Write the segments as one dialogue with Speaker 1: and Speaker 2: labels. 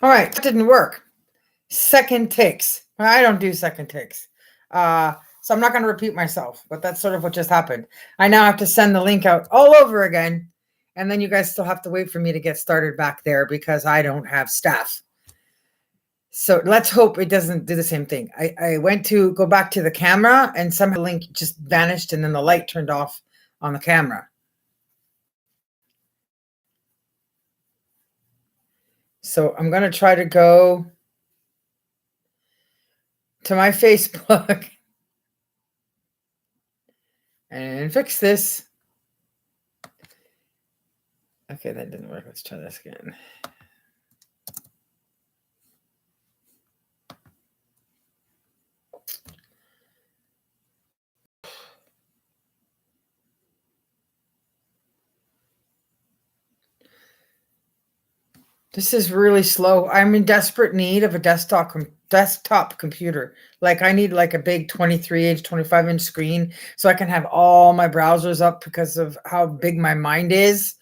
Speaker 1: All right, that didn't work. Second takes. I don't do second takes. So I'm not going to repeat myself, but that's sort of what just happened. I now have to send the link out all over again. And then you guys still have to wait for me to get started back there because I don't have staff. So let's hope it doesn't do the same thing. I went to go back to the camera and somehow the link just vanished and then the light turned off on the camera. So I'm going to try to go to my Facebook and fix this. Okay, that didn't work. Let's try this again. This is really slow. I'm in desperate need of a desktop computer. Like I need like a big 23-inch, 25-inch screen so I can have all my browsers up because of how big my mind is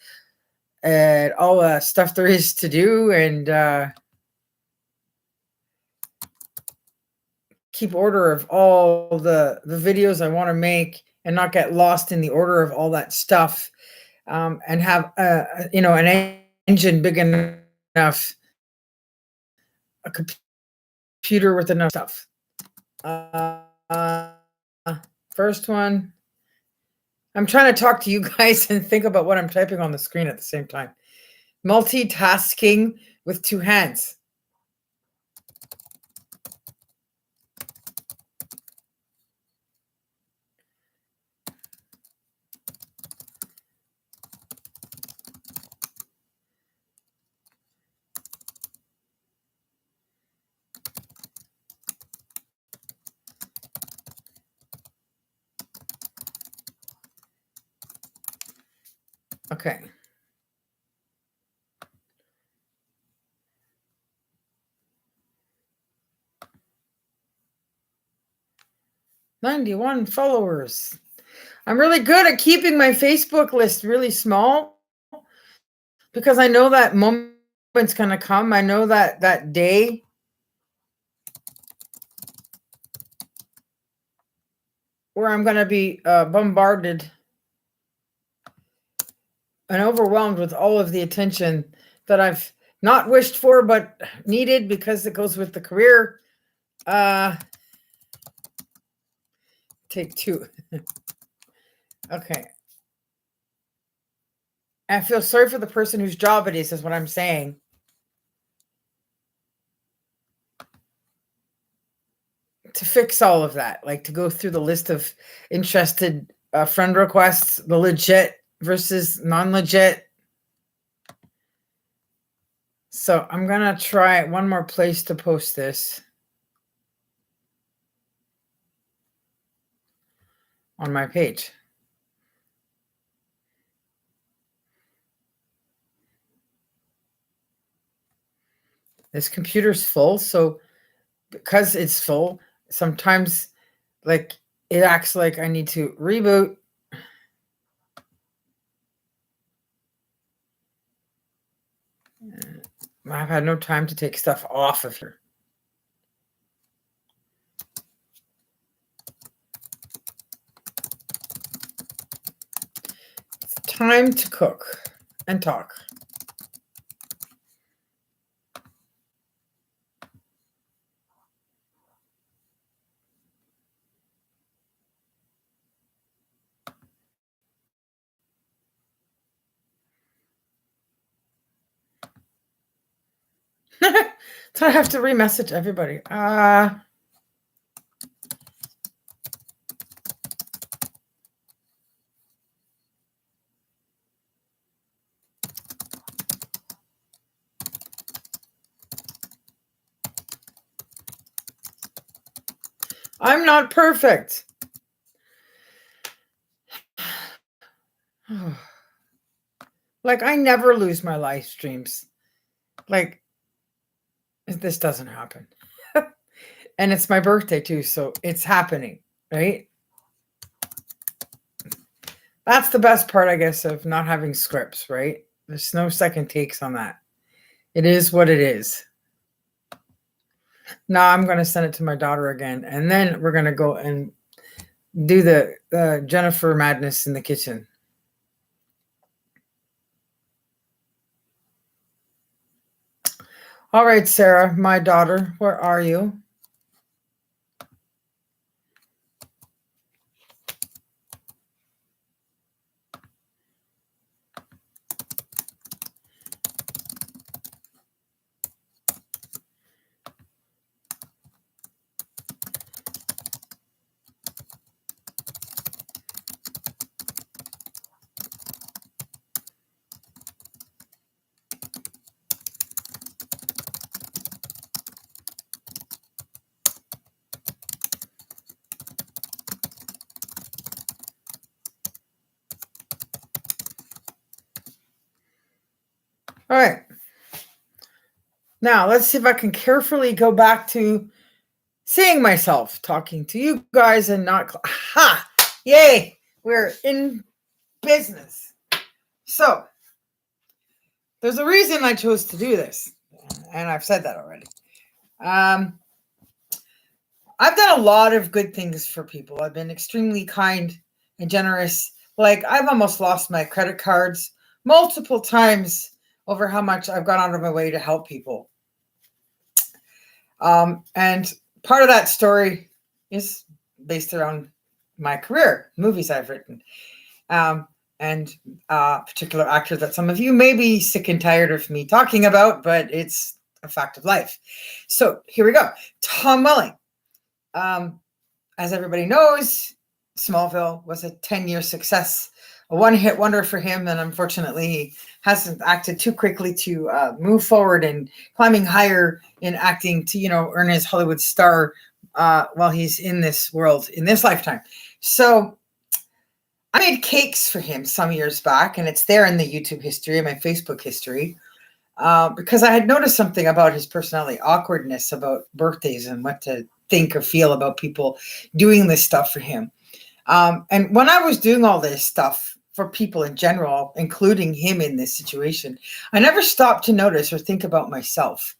Speaker 1: and all the stuff there is to do, and keep order of all the videos I want to make and not get lost in the order of all that stuff, and have an engine big enough, a computer with enough stuff. First one, I'm trying to talk to you guys and think about what I'm typing on the screen at the same time. Multitasking with two hands. Okay. "91 followers." I'm really good at keeping my Facebook list really small because I know that moment's going to come. I know that day where I'm going to be bombarded and overwhelmed with all of the attention that I've not wished for but needed because it goes with the career. Take two. Okay. I feel sorry for the person whose job it is what I'm saying. To fix all of that, like to go through the list of interested friend requests, the legit versus non-legit. So I'm going to try one more place to post this on my page. This computer's full, so because it's full, sometimes like it acts like I need to reboot. I've had no time to take stuff off of here. It's time to cook and talk. So I have to remessage everybody. I'm not perfect. Like I never lose my live streams. Like this doesn't happen. And it's my birthday too, so it's happening, right? That's the best part, I guess, of not having scripts, right? There's no second takes on that. It is what it is. Now I'm going to send it to my daughter again, and then we're going to go and do the Jennifer madness in the kitchen. All right, Sarah, my daughter, where are you? All right. Now, let's see if I can carefully go back to seeing myself talking to you guys and not. Ha! Yay! We're in business. So, there's a reason I chose to do this, and I've said that already. I've done a lot of good things for people. I've been extremely kind and generous. Like, I've almost lost my credit cards multiple times over how much I've gone out of my way to help people. And part of that story is based around my career, movies I've written, and particular actors that some of you may be sick and tired of me talking about, but it's a fact of life. So here we go. Tom Welling. As everybody knows, Smallville was a 10-year success, a one-hit wonder for him, and unfortunately, he hasn't acted too quickly to move forward and climbing higher in acting to, earn his Hollywood star while he's in this world, in this lifetime. So I made cakes for him some years back, and it's there in the YouTube history and my Facebook history, because I had noticed something about his personality, awkwardness about birthdays and what to think or feel about people doing this stuff for him. And when I was doing all this stuff for people in general, including him in this situation, I never stopped to notice or think about myself.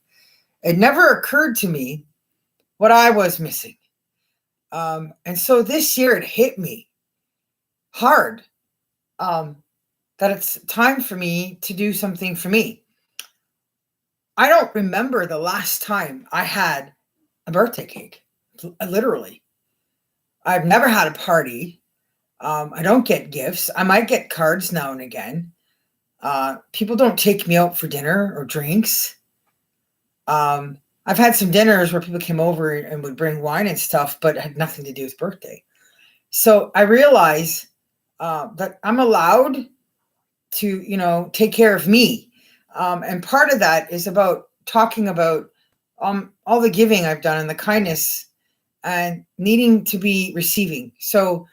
Speaker 1: It never occurred to me what I was missing. And so this year it hit me hard that it's time for me to do something for me. I don't remember the last time I had a birthday cake, literally. I've never had a party. I don't get gifts. I might get cards now and again. People don't take me out for dinner or drinks. I've had some dinners where people came over and would bring wine and stuff, but it had nothing to do with birthday. So I realize that I'm allowed to, take care of me. And part of that is about talking about all the giving I've done and the kindness and needing to be receiving. So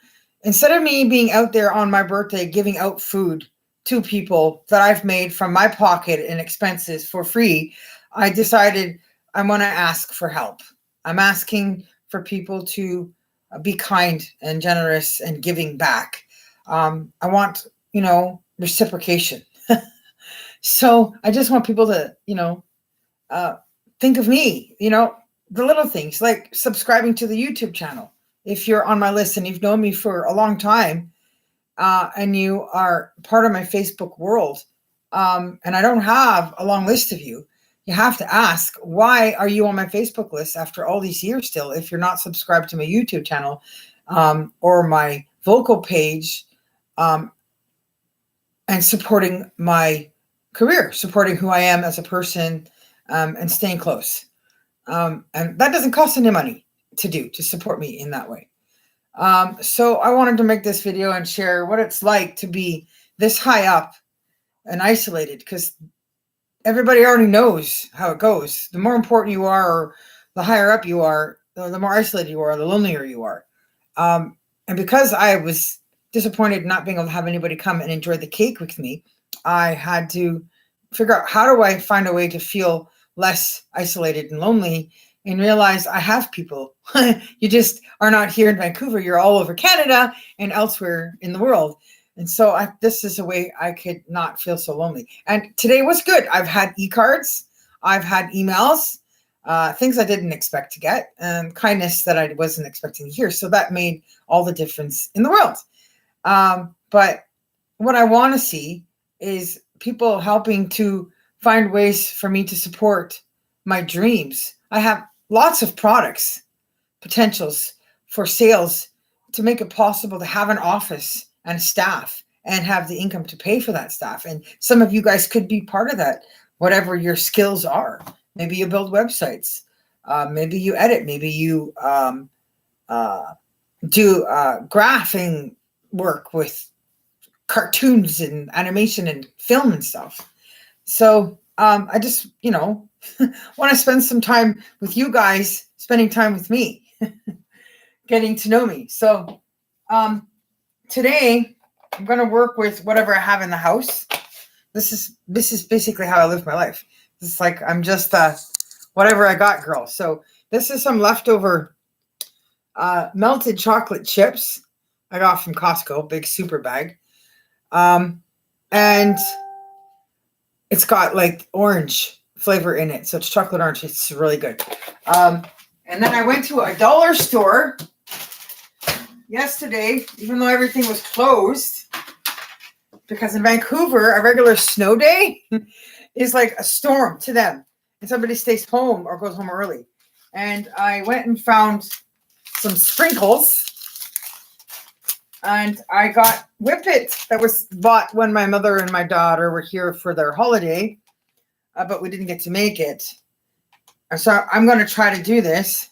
Speaker 1: instead of me being out there on my birthday giving out food to people that I've made from my pocket and expenses for free, I decided I want to ask for help. I'm asking for people to be kind and generous and giving back. I want, reciprocation. So I just want people to, think of me, the little things like subscribing to the YouTube channel. If you're on my list and you've known me for a long time and you are part of my Facebook world, and I don't have a long list of you, you have to ask, why are you on my Facebook list after all these years still if you're not subscribed to my YouTube channel or my vocal page and supporting my career, supporting who I am as a person and staying close. And that doesn't cost any money to support me in that way. So I wanted to make this video and share what it's like to be this high up and isolated, because everybody already knows how it goes. The more important you are, or the higher up you are, the more isolated you are, the lonelier you are. And because I was disappointed not being able to have anybody come and enjoy the cake with me, I had to figure out, how do I find a way to feel less isolated and lonely, and realize I have people. You just are not here in Vancouver. You're all over Canada and elsewhere in the world. And so this is a way I could not feel so lonely. And today was good. I've had e-cards. I've had emails. things I didn't expect to get, and kindness that I wasn't expecting to hear. So that made all the difference in the world. But what I want to see is people helping to find ways for me to support my dreams. I have lots of products, potentials for sales to make it possible to have an office and staff and have the income to pay for that staff. And some of you guys could be part of that, whatever your skills are. Maybe you build websites. Maybe you edit. Maybe you do graphing work with cartoons and animation and film and stuff. So I just, want to spend some time with you guys, spending time with me, getting to know me. So today I'm going to work with whatever I have in the house. This is basically how I live my life. It's like I'm just whatever I got, girl. So this is some leftover melted chocolate chips I got from Costco, big super bag. And it's got like orange flavor in it. So it's chocolate orange. It's really good. And then I went to a dollar store yesterday, even though everything was closed, because in Vancouver, a regular snow day is like a storm to them. And somebody stays home or goes home early. And I went and found some sprinkles. And I got Whippet that was bought when my mother and my daughter were here for their holiday, but we didn't get to make it. And so I'm going to try to do this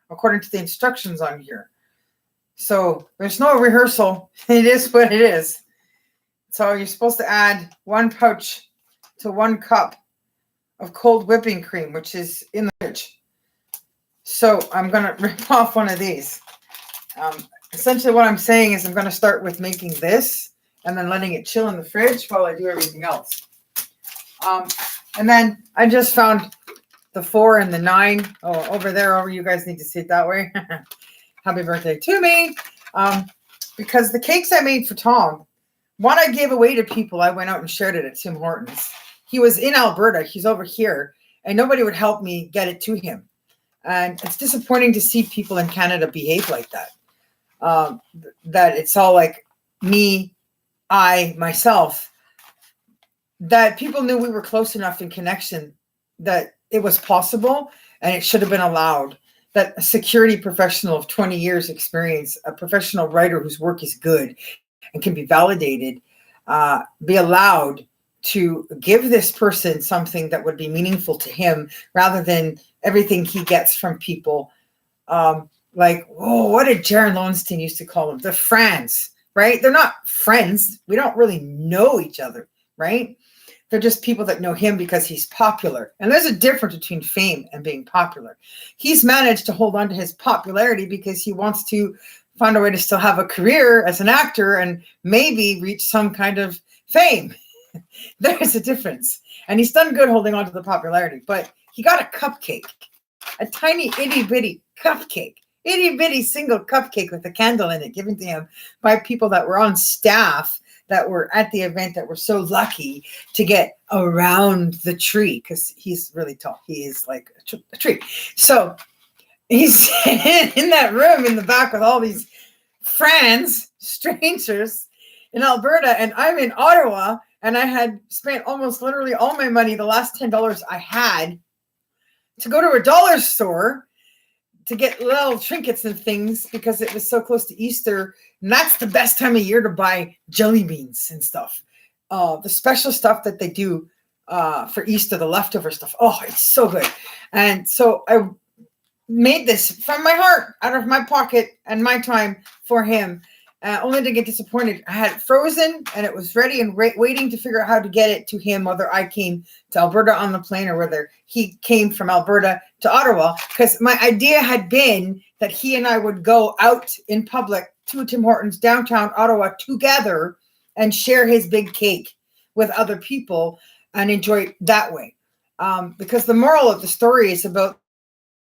Speaker 1: according to the instructions on here. So there's no rehearsal. It is what it is. So you're supposed to add 1 pouch to 1 cup of cold whipping cream, which is in the fridge. So I'm going to rip off one of these. Essentially what I'm saying is I'm going to start with making this and then letting it chill in the fridge while I do everything else. And then I just found the 4 and the 9. Oh, over there, you guys need to see it that way. Happy birthday to me. Because the cakes I made for Tom, one I gave away to people. I went out and shared it at Tim Hortons. He was in Alberta. He's over here. And nobody would help me get it to him. And it's disappointing to see people in Canada behave like that. That it's all like me, myself, that people knew we were close enough in connection that it was possible and it should have been allowed, that a security professional of 20 years experience, a professional writer whose work is good and can be validated, be allowed to give this person something that would be meaningful to him rather than everything he gets from people. Like, oh, what did Jaron Lowenstein used to call them? They're friends, right? They're not friends. We don't really know each other, right? They're just people that know him because he's popular. And there's a difference between fame and being popular. He's managed to hold on to his popularity because he wants to find a way to still have a career as an actor and maybe reach some kind of fame. There's a difference. And he's done good holding on to the popularity. But he got a cupcake, a tiny itty bitty cupcake. Itty bitty single cupcake with a candle in it given to him by people that were on staff that were at the event that were so lucky to get around the tree because he's really tall. He is like a tree. So he's in that room in the back with all these friends, strangers in Alberta, and I'm in Ottawa, and I had spent almost literally all my money, the last $10 I had, to go to a dollar store to get little trinkets and things because it was so close to Easter. And that's the best time of year to buy jelly beans and stuff. The special stuff that they do for Easter, the leftover stuff. Oh, it's so good. And so I made this from my heart, out of my pocket and my time for him, only to get disappointed. I had it frozen and it was ready and waiting to figure out how to get it to him, whether I came to Alberta on the plane or whether he came from Alberta to Ottawa, because my idea had been that he and I would go out in public to Tim Hortons downtown Ottawa together and share his big cake with other people and enjoy it that way. Because the moral of the story is about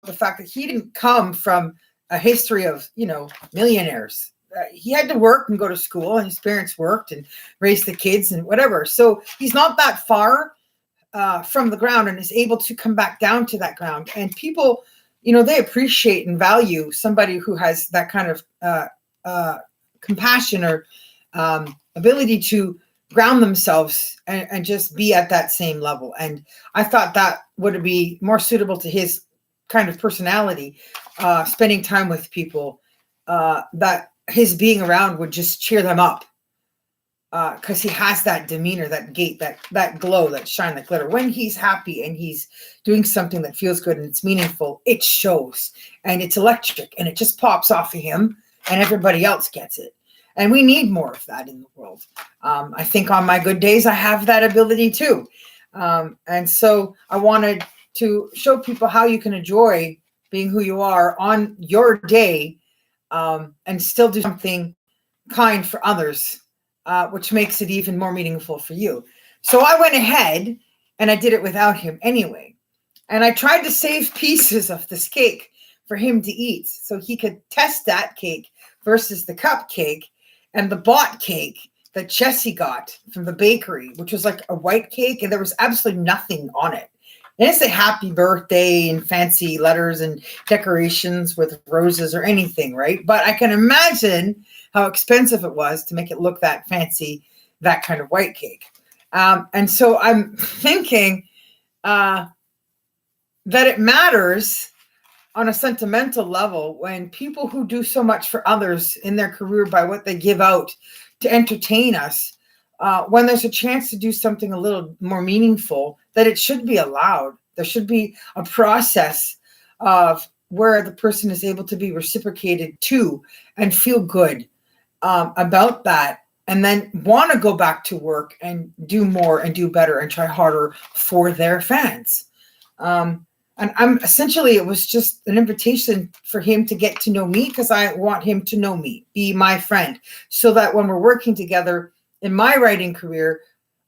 Speaker 1: the fact that he didn't come from a history of, millionaires. He had to work and go to school, and his parents worked and raised the kids and whatever. So he's not that far from the ground and is able to come back down to that ground. And people, you know, they appreciate and value somebody who has that kind of compassion or ability to ground themselves and just be at that same level. And I thought that would be more suitable to his kind of personality, spending time with people, that his being around would just cheer them up. Because he has that demeanor, that gait, that glow, that shine, that glitter. When he's happy and he's doing something that feels good and it's meaningful, it shows and it's electric and it just pops off of him and everybody else gets it. And we need more of that in the world. I think on my good days, I have that ability too. And so I wanted to show people how you can enjoy being who you are on your day, and still do something kind for others, which makes it even more meaningful for you. So I went ahead and I did it without him anyway. And I tried to save pieces of this cake for him to eat so he could test that cake versus the cupcake and the bought cake that Jessie got from the bakery, which was like a white cake and there was absolutely nothing on it. It didn't say happy birthday and fancy letters and decorations with roses or anything, right? But I can imagine how expensive it was to make it look that fancy, that kind of white cake. And so I'm thinking that it matters on a sentimental level when people who do so much for others in their career by what they give out to entertain us, when there's a chance to do something a little more meaningful, that it should be allowed. There should be a process of where the person is able to be reciprocated to and feel good about that, and then want to go back to work and do more and do better and try harder for their fans. And I'm essentially, it was just an invitation for him to get to know me because I want him to know me, be my friend, so that when we're working together in my writing career,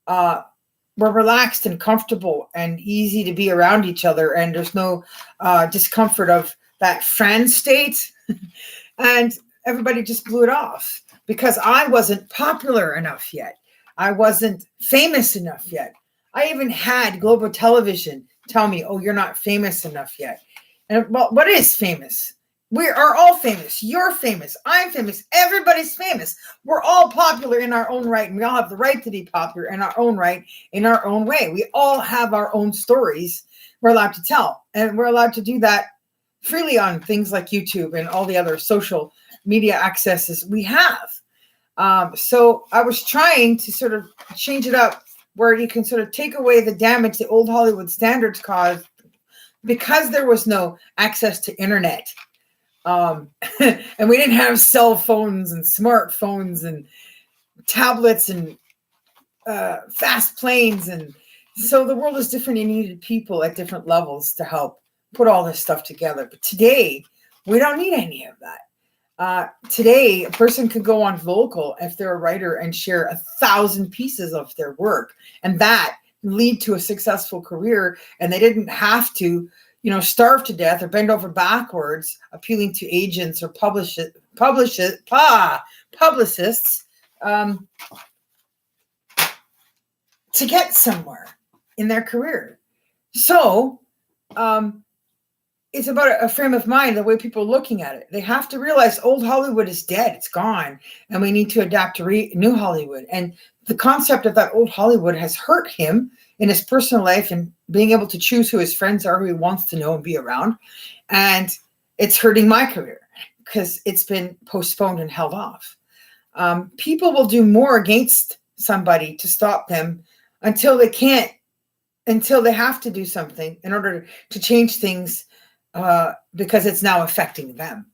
Speaker 1: we're relaxed and comfortable and easy to be around each other. And there's no discomfort of that friend state. And everybody just blew it off because I wasn't popular enough yet. I wasn't famous enough yet. I even had Global Television tell me, oh, you're not famous enough yet. And well, what is famous? We are all famous. You're famous. I'm famous. Everybody's famous. We're all popular in our own right. And we all have the right to be popular in our own right, in our own way. We all have our own stories we're allowed to tell. And we're allowed to do that freely on things like YouTube and all the other social media accesses we have. So I was trying to sort of change it up where you can sort of take away the damage the old Hollywood standards caused because there was no access to internet. And we didn't have cell phones and smartphones and tablets and fast planes. And so the world was different. You needed people at different levels to help put all this stuff together. But today, we don't need any of that. Today, a person could go on Vocal if they're a writer and share 1,000 pieces of their work, and that lead to a successful career. And they didn't have to, starve to death or bend over backwards, appealing to agents or publicists to get somewhere in their career. So, it's about a frame of mind, the way people are looking at it. They have to realize old Hollywood is dead. It's gone. And we need to adapt to new Hollywood. And the concept of that old Hollywood has hurt him in his personal life and being able to choose who his friends are, who he wants to know and be around. And it's hurting my career because it's been postponed and held off. People will do more against somebody to stop them until they have to do something in order to change things, because it's now affecting them.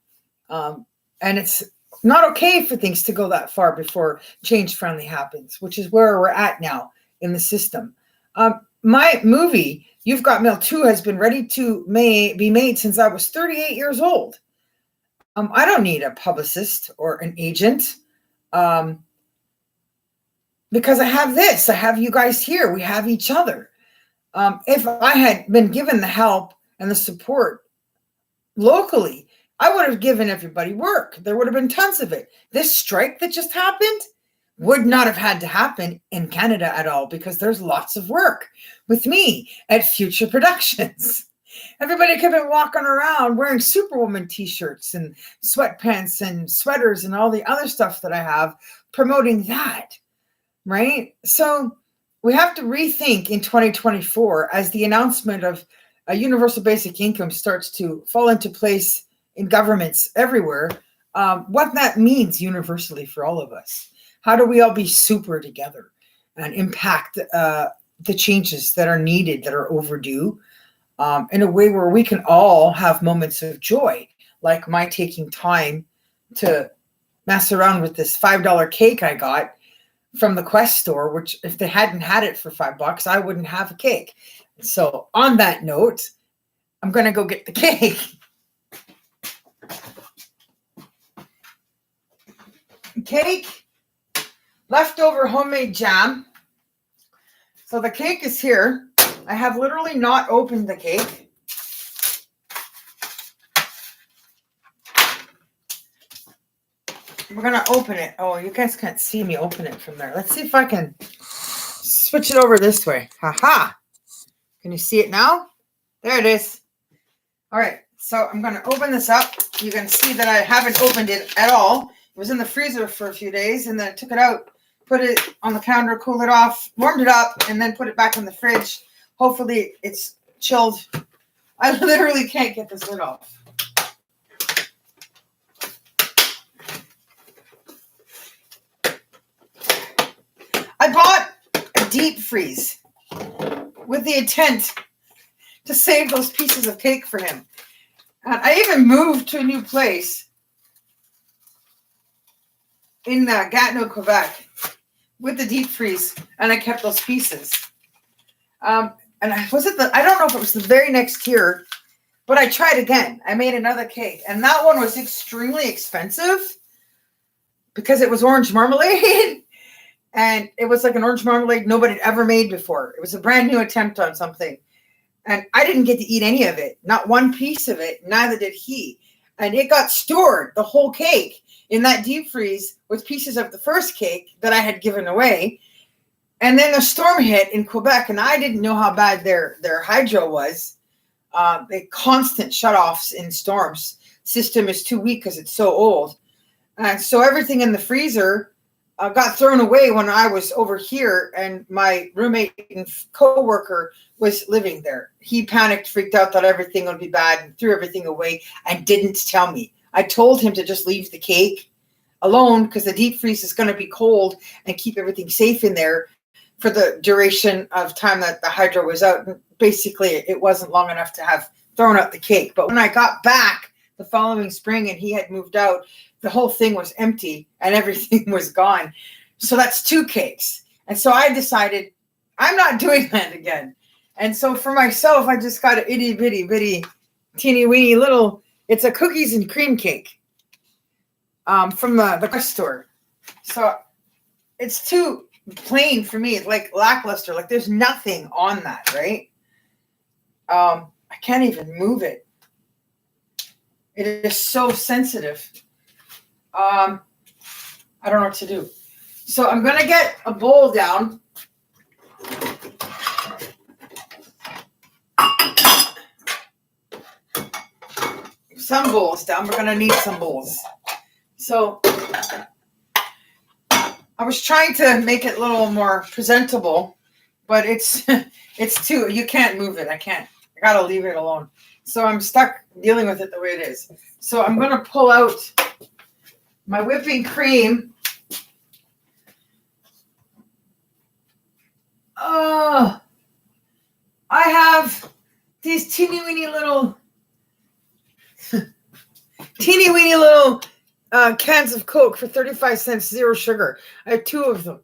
Speaker 1: And it's not okay for things to go that far before change finally happens, which is where we're at now in the system. My movie, You've Got Mail 2, has been ready to be made since I was 38 years old. I don't need a publicist or an agent, because I have this. I have you guys here. We have each other. If I had been given the help and the support locally, I would have given everybody work. There would have been tons of it. This strike that just happened would not have had to happen in Canada at all, because there's lots of work with me at Future Productions. Everybody kept on walking around wearing Superwoman t-shirts and sweatpants and sweaters and all the other stuff that I have, promoting that, right? So we have to rethink in 2024, as the announcement of a universal basic income starts to fall into place in governments everywhere, what that means universally for all of us. How do we all be super together and impact the changes that are needed, that are overdue, in a way where we can all have moments of joy, like my taking time to mess around with this $5 cake I got from the Quest store, which if they hadn't had it for $5, I wouldn't have a cake. So on that note, I'm going to go get the cake. Cake, leftover homemade jam. So the cake is here. I have literally not opened the cake. We're going to open it. Oh, you guys can't see me open it from there. Let's see if I can switch it over this way. Haha. Can you see it now? There it is. All right. So I'm going to open this up. You can see that I haven't opened it at all. It was in the freezer for a few days, and then I took it out, put it on the counter, cooled it off, warmed it up, and then put it back in the fridge. Hopefully it's chilled. I literally can't get this lid off. I bought a deep freeze with the intent to save those pieces of cake for him. And I even moved to a new place in Gatineau, Quebec, with the deep freeze, and I kept those pieces. And I don't know if it was the very next year, but I tried again. I made another cake, and that one was extremely expensive because it was orange marmalade, and it was like an orange marmalade nobody had ever made before. It was a brand new attempt on something, and I didn't get to eat any of it, not one piece of it. Neither did he, and it got stored, the whole cake, in that deep freeze with pieces of the first cake that I had given away. And then the storm hit in Quebec, and I didn't know how bad their hydro was. The constant shutoffs in storms. System is too weak because it's so old. And so everything in the freezer got thrown away when I was over here, and my roommate and co-worker was living there. He panicked, freaked out, thought everything would be bad, and threw everything away and didn't tell me. I told him to just leave the cake alone because the deep freeze is going to be cold, and keep everything safe in there for the duration of time that the hydro was out. And basically, it wasn't long enough to have thrown out the cake. But when I got back the following spring and he had moved out, the whole thing was empty and everything was gone. So that's 2 cakes. And so I decided I'm not doing that again. And so for myself, I just got an itty bitty teeny weeny little, it's a cookies and cream cake from the Quest store. So it's too plain for me. It's like lackluster. Like there's nothing on that, right? I can't even move it. It is so sensitive. I don't know what to do. So I'm gonna get a bowl down. Some bowls down. We're gonna need some bowls. So I was trying to make it a little more presentable, but it's too, you can't move it. I gotta leave it alone. So I'm stuck dealing with it the way it is. So I'm gonna pull out my whipping cream. Oh, I have these teeny weeny little cans of Coke for 35 cents, 0 sugar. I have 2 of them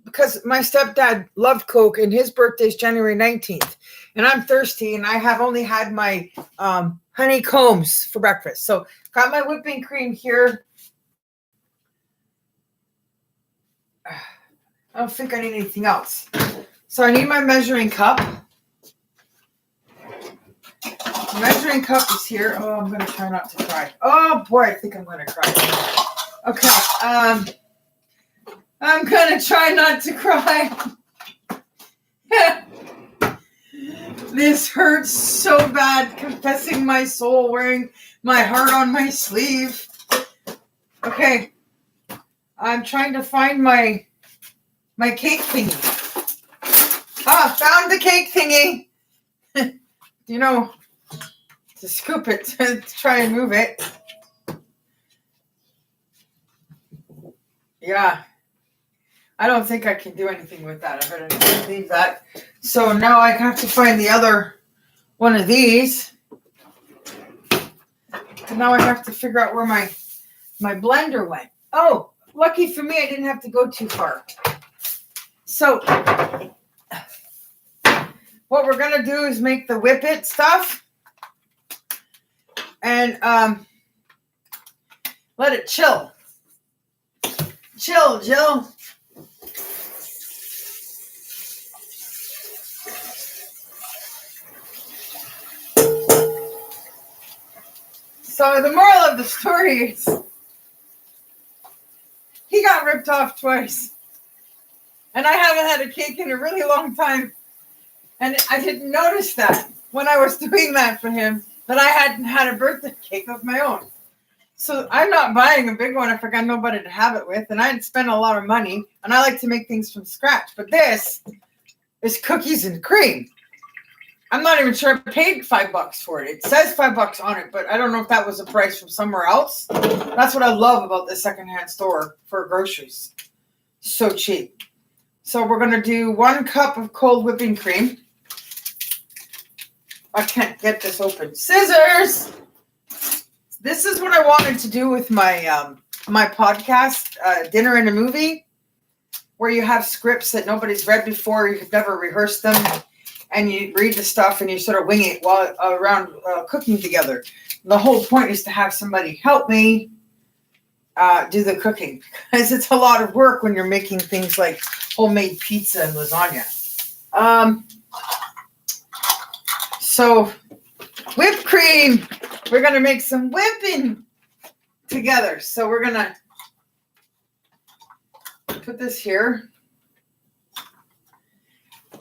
Speaker 1: because my stepdad loved Coke and his birthday is January 19th. And I'm thirsty and I have only had my honeycombs for breakfast. So got my whipping cream here. I don't think I need anything else. So I need my measuring cup. The measuring cup is here. Oh, I'm going to try not to cry. Oh, boy, I think I'm going to cry. Okay. I'm gonna try not to cry. This hurts so bad, confessing my soul, wearing my heart on my sleeve. Okay, I'm trying to find my cake thingy. Found the cake thingy. You know, to scoop it, to try and move it. Yeah. I don't think I can do anything with that. I better leave that. So now I have to find the other one of these. And now I have to figure out where my blender went. Oh, lucky for me, I didn't have to go too far. So what we're going to do is make the whip it stuff. And let it chill. Chill, Jill. So the moral of the story is he got ripped off twice. And I haven't had a cake in a really long time. And I didn't notice that when I was doing that for him, that I hadn't had a birthday cake of my own. So I'm not buying a big one if I got nobody to have it with. And I didn't spend a lot of money. And I like to make things from scratch. But this is cookies and cream. I'm not even sure I paid $5 for it. It says $5 on it, but I don't know if that was a price from somewhere else. That's what I love about the secondhand store for groceries. So cheap. So we're going to do 1 cup of cold whipping cream. I can't get this open. Scissors! This is what I wanted to do with my my podcast, Dinner and a Movie, where you have scripts that nobody's read before. You've never rehearsed them. And you read the stuff and you sort of wing it while around cooking together. The whole point is to have somebody help me do the cooking, because it's a lot of work when you're making things like homemade pizza and lasagna. So whipped cream. We're going to make some whipping together. So we're going to put this here.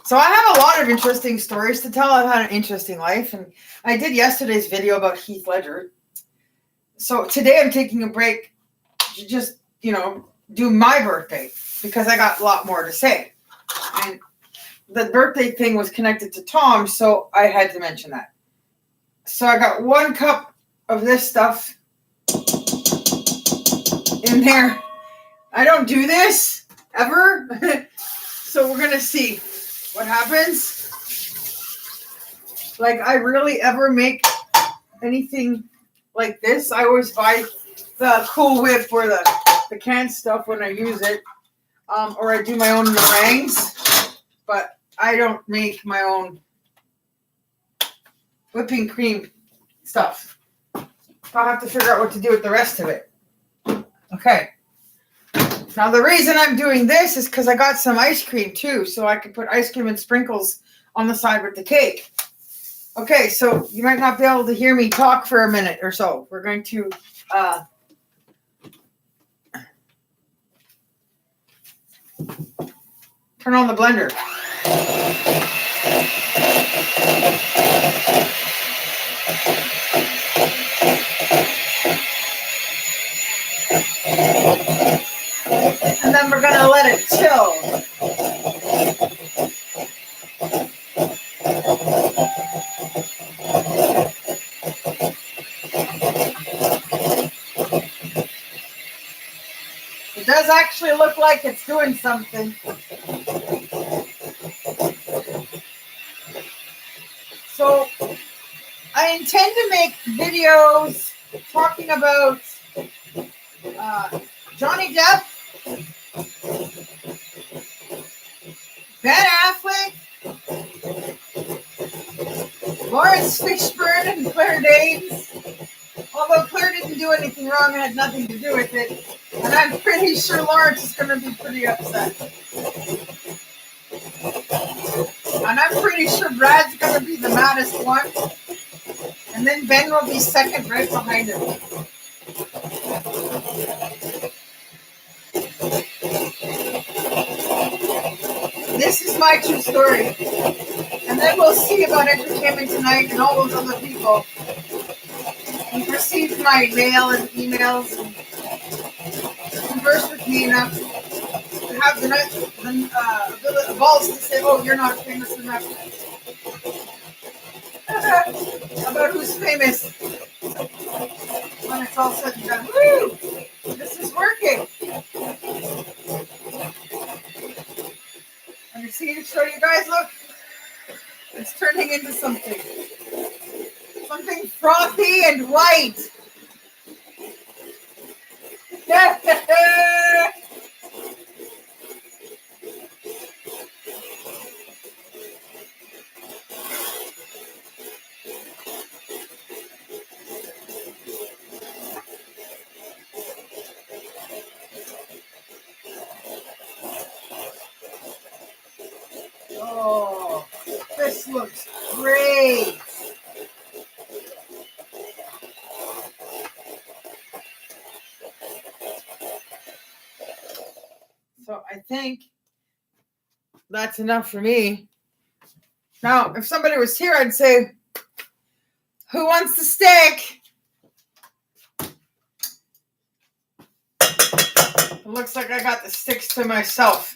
Speaker 1: So I have a lot of interesting stories to tell. I've had an interesting life, and I did yesterday's video about Heath Ledger. So today I'm taking a break to just, do my birthday, because I got a lot more to say. And the birthday thing was connected to Tom, so I had to mention that. So I got 1 cup of this stuff in there. I don't do this ever. So we're going to see what happens. Like, I rarely ever make anything like this. I always buy the Cool Whip or the canned stuff when I use it. Or I do my own meringues. But I don't make my own whipping cream stuff. I'll have to figure out what to do with the rest of it. Okay. Now, the reason I'm doing this is because I got some ice cream, too, so I could put ice cream and sprinkles on the side with the cake. Okay, so you might not be able to hear me talk for a minute or so. We're going to turn on the blender. And then we're going to let it chill. It does actually look like it's doing something. So I intend to make videos talking about Johnny Depp, Ben Affleck, Lawrence Fishburne, and Claire Danes. Although Claire didn't do anything wrong, it had nothing to do with it. And I'm pretty sure Lawrence is going to be pretty upset. And I'm pretty sure Brad's going to be the maddest one. And then Ben will be second right behind him. my true story. And then we'll see about Entertainment Tonight and all those other people who received my mail and emails and converse with me enough to have the balls to say, oh, you're not famous enough. About who's famous when it's all said and done. Woo! This is working. Let me see to show you guys, look. It's turning into something. Something frothy and white. Oh, this looks great. So I think that's enough for me. Now, if somebody was here, I'd say, who wants the steak? It looks like I got the sticks to myself.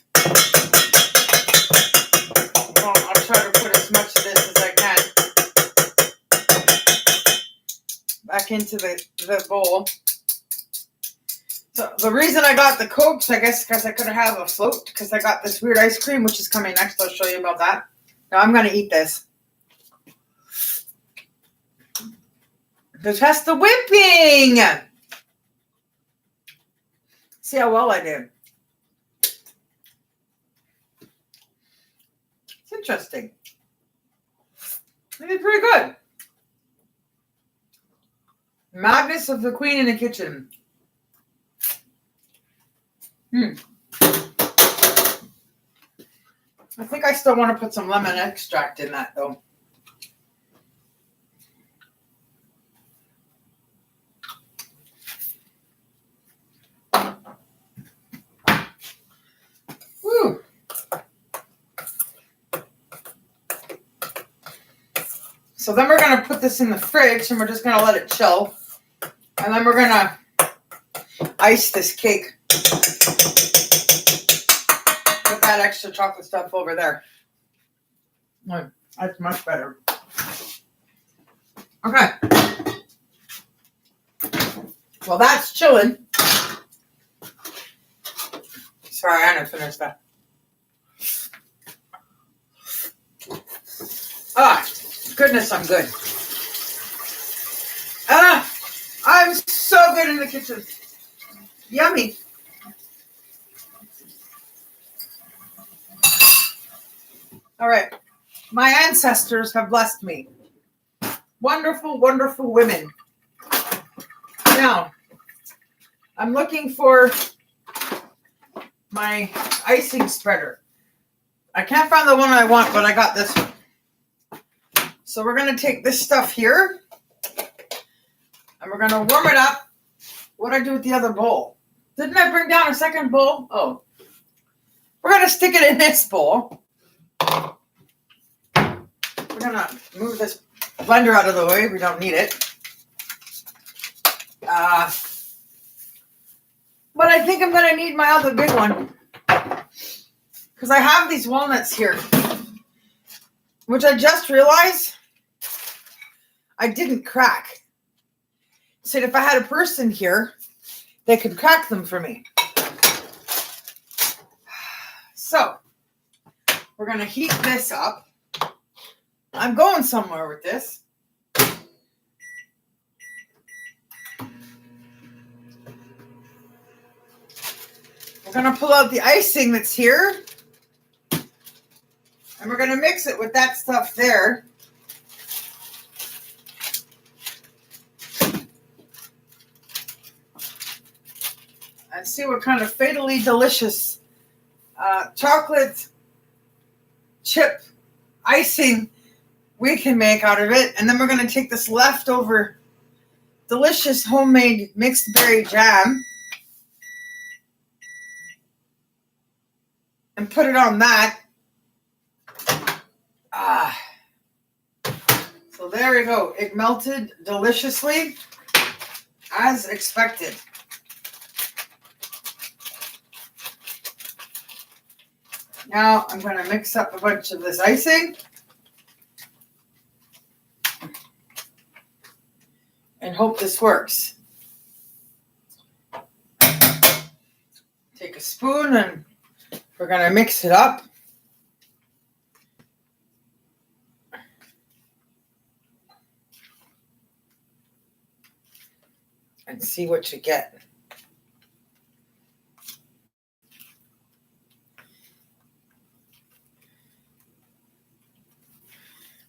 Speaker 1: Well, I'll try to put as much of this as I can back into the bowl. So the reason I got the Cokes, I guess, because I couldn't have a float, because I got this weird ice cream, which is coming next. I'll show you about that. Now I'm going to eat this. To test the whipping. See how well I did. It's interesting. I did pretty good. Madness of the Queen in the Kitchen. I think I still want to put some lemon extract in that, though. Woo. So then we're going to put this in the fridge, and we're just going to let it chill. And then we're going to ice this cake. Put that extra chocolate stuff over there. Oh, that's much better. Okay. Well, that's chilling. Sorry, I didn't finish that. Ah, goodness, I'm good. I'm so good in the kitchen. Yummy. All right. My ancestors have blessed me. Wonderful, wonderful women. Now, I'm looking for my icing spreader. I can't find the one I want, but I got this one. So we're going to take this stuff here, and we're going to warm it up. What did I do with the other bowl? Didn't I bring down a second bowl? Oh. We're going to stick it in this bowl. We're going to move this blender out of the way. We don't need it. But I think I'm going to need my other big one. Because I have these walnuts here. Which I just realized I didn't crack. So if I had a person here, they could crack them for me. So, we're going to heat this up. I'm going somewhere with this. We're going to pull out the icing that's here. And we're going to mix it with that stuff there. And see what kind of fatally delicious chocolate chip icing we can make out of it. And then we're going to take this leftover delicious homemade mixed berry jam and put it on that. go. It melted deliciously, as expected. Now I'm going to mix up a bunch of this icing. And hope this works. Take a spoon and we're going to mix it up. And see what you get.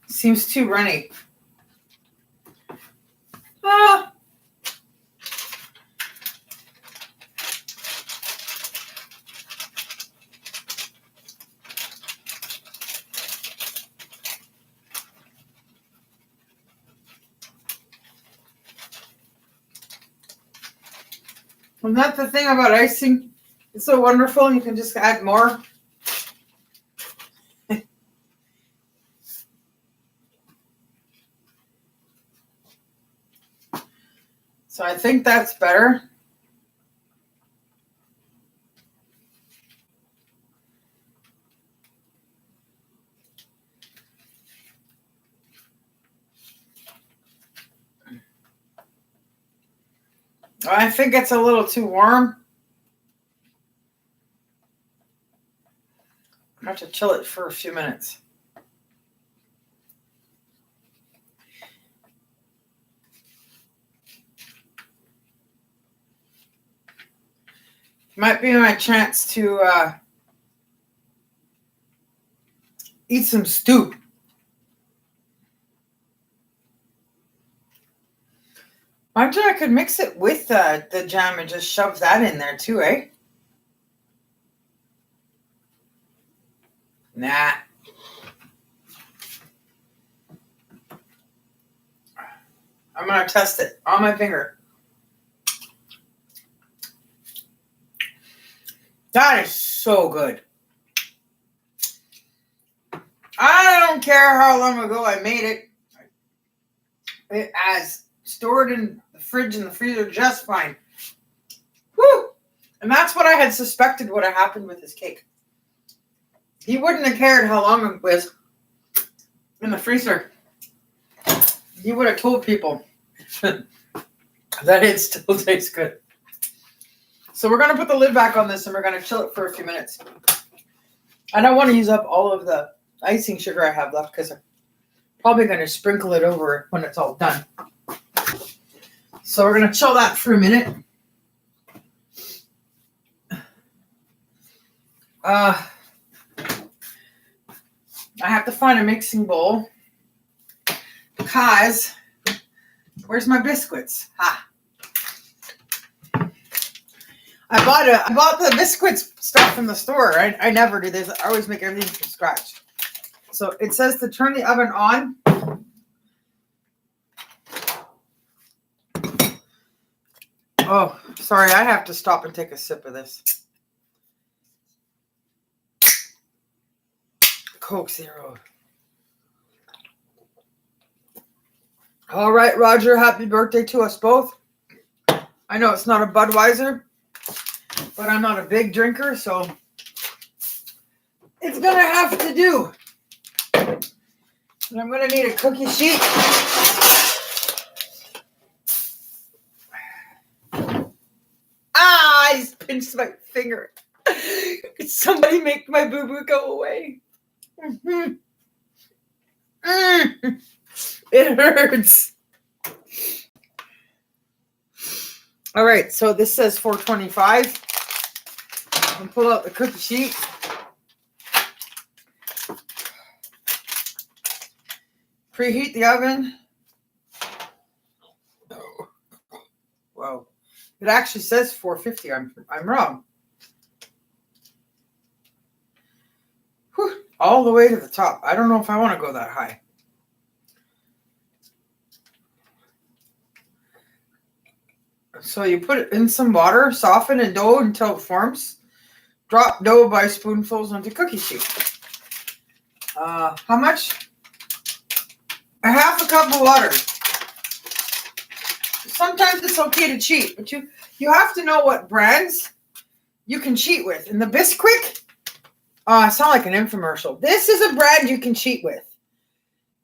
Speaker 1: Seems too runny. Ah. And that's the thing about icing. It's so wonderful. You can just add more. So I think that's better. I think it's a little too warm. I have to chill it for a few minutes. Might be my chance to eat some stew. Imagine I could mix it with the jam and just shove that in there too, eh? Nah. I'm going to test it on my finger. That is so good. I don't care how long ago I made it. It has stored in the fridge and the freezer just fine. Woo! And that's what I had suspected would have happened with this cake. He wouldn't have cared how long it was in the freezer. He would have told people that it still tastes good. So we're going to put the lid back on this and we're going to chill it for a few minutes. I don't want to use up all of the icing sugar I have left because I'm probably going to sprinkle it over when it's all done. So we're going to chill that for a minute. I have to find a mixing bowl because where's my biscuits? I bought the biscuits stuff from the store. I never do this. I always make everything from scratch. So it says to turn the oven on. Oh, sorry. I have to stop and take a sip of this. Coke Zero. All right, Roger. Happy birthday to us both. I know it's not a Budweiser, but I'm not a big drinker, so it's going to have to do. And I'm going to need a cookie sheet. I just pinched my finger. Could somebody make my boo-boo go away? Mm-hmm. It hurts. All right, so this says 425. I'll pull out the cookie sheet. Preheat the oven. Whoa. It actually says 450. I'm wrong. Whew, all the way to the top. I don't know if I want to go that high. So you put it in some water, soften and dough until it forms. Drop dough by spoonfuls onto cookie sheet. How much? a half a cup of water. Sometimes it's okay to cheat, but you have to know what brands you can cheat with. And the Bisquick, I sound like an infomercial. This is a brand you can cheat with.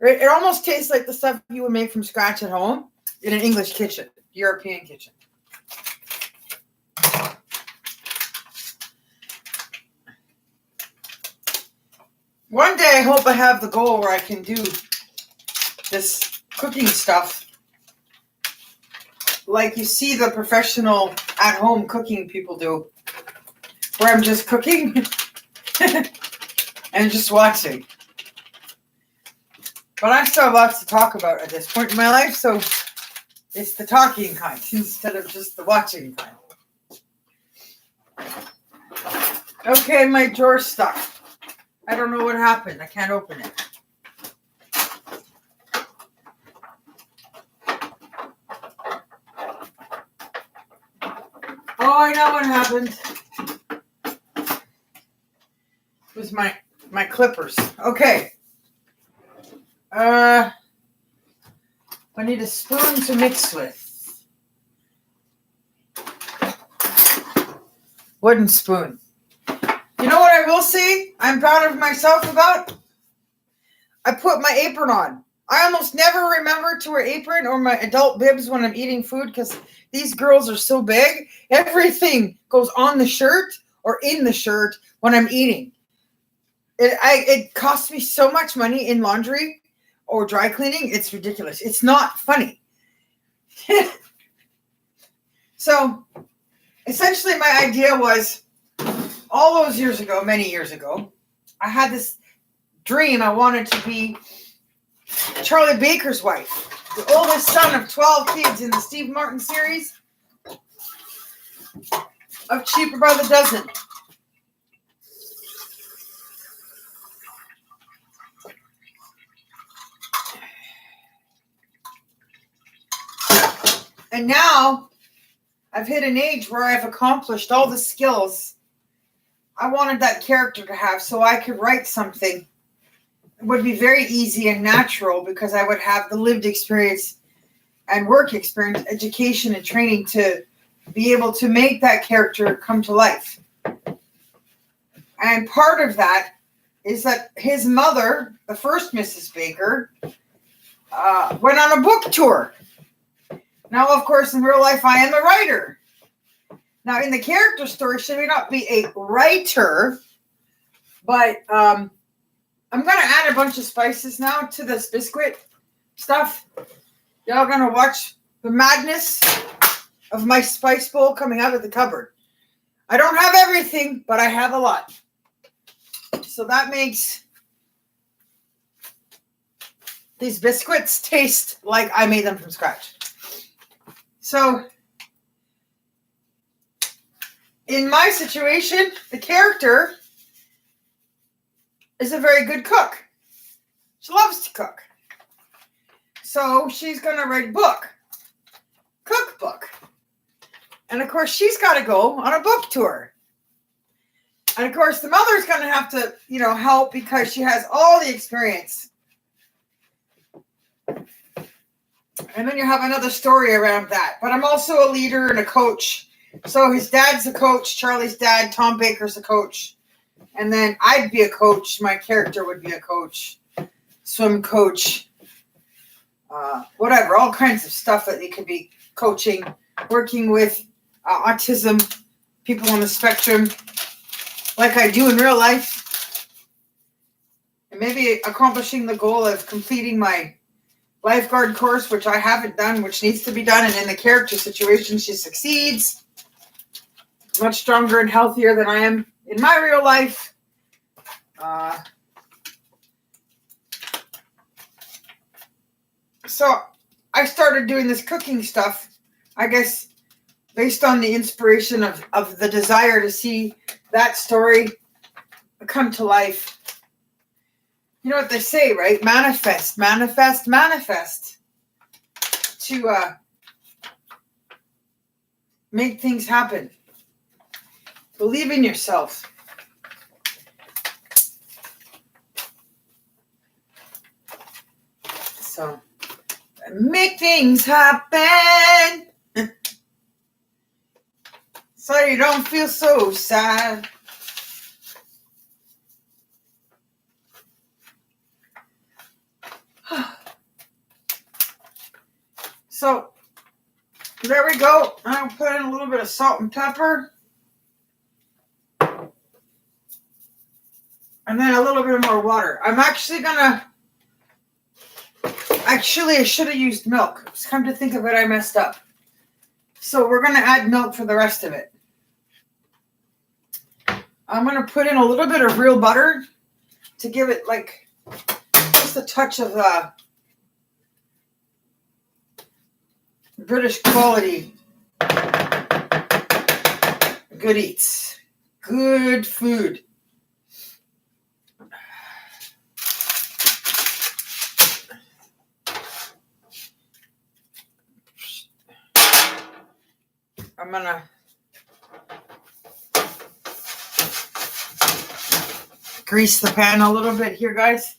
Speaker 1: It almost tastes like the stuff you would make from scratch at home in an English kitchen, European kitchen. One day I hope I have the goal where I can do this cooking stuff like you see the professional at-home cooking people do, where I'm just cooking and just watching. But I still have lots to talk about at this point in my life, so it's the talking kind instead of just the watching kind. Okay, my drawer's stuck. I don't know what happened. I can't open it. Oh, I know what happened. It was my clippers. Okay. I need a spoon to mix with. Wooden spoon. You know what I will say I'm proud of myself about? I put my apron on. I almost never remember to wear apron or my adult bibs when I'm eating food because these girls are so big. Everything goes on the shirt or in the shirt when I'm eating. It costs me so much money in laundry or dry cleaning. It's ridiculous. It's not funny. So essentially my idea was all those years ago, many years ago, I had this dream. I wanted to be Charlie Baker's wife, the oldest son of 12 kids in the Steve Martin series of Cheaper by the Dozen. And now I've hit an age where I've accomplished all the skills I wanted that character to have so I could write something. It would be very easy and natural because I would have the lived experience and work experience, education and training to be able to make that character come to life. And part of that is that his mother, the first Mrs. Baker, went on a book tour. Now, of course, in real life, I am a writer. Now, in the character story, she may not be a writer, but I'm going to add a bunch of spices now to this biscuit stuff. Y'all going to watch the madness of my spice bowl coming out of the cupboard. I don't have everything, but I have a lot. So that makes these biscuits taste like I made them from scratch. So in my situation, the character is a very good cook. She loves to cook. So she's going to write a book, cookbook. And of course, she's got to go on a book tour. And of course, the mother's going to have to, help because she has all the experience. And then you have another story around that. But I'm also a leader and a coach. So his dad's a coach, Charlie's dad, Tom Baker's a coach. And then I'd be a coach. My character would be a coach, swim coach, whatever, all kinds of stuff that you could be coaching, working with autism, people on the spectrum, like I do in real life. And maybe accomplishing the goal of completing my lifeguard course, which I haven't done, which needs to be done. And in the character situation, she succeeds. Much stronger and healthier than I am in my real life. So I started doing this cooking stuff, I guess, based on the inspiration of the desire to see that story come to life. You know what they say, right? Manifest, manifest, manifest. To make things happen. Believe in yourself. So make things happen so you don't feel so sad. So there we go. I'll put in a little bit of salt and pepper. And then a little bit more water. I'm actually gonna, I should have used milk. Just come to think of it, I messed up. So we're gonna add milk for the rest of it. I'm gonna put in a little bit of real butter to give it like just a touch of British quality good eats. Good food. I'm gonna grease the pan a little bit here, guys.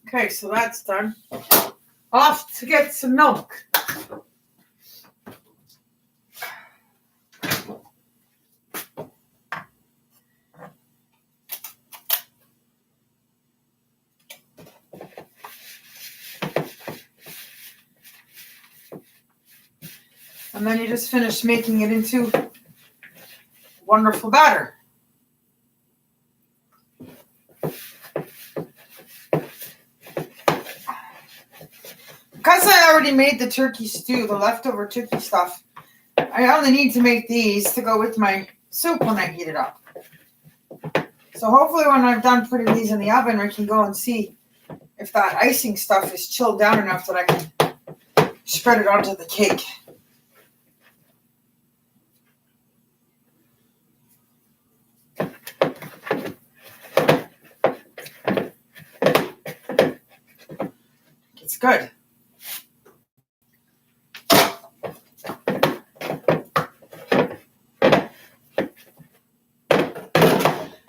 Speaker 1: Okay, so that's done. Off to get some milk. And then you just finish making it into wonderful batter. Because I already made the turkey stew, the leftover turkey stuff, I only need to make these to go with my soup when I heat it up. So hopefully when I'm done putting these in the oven, I can go and see if that icing stuff is chilled down enough that I can spread it onto the cake. It's good.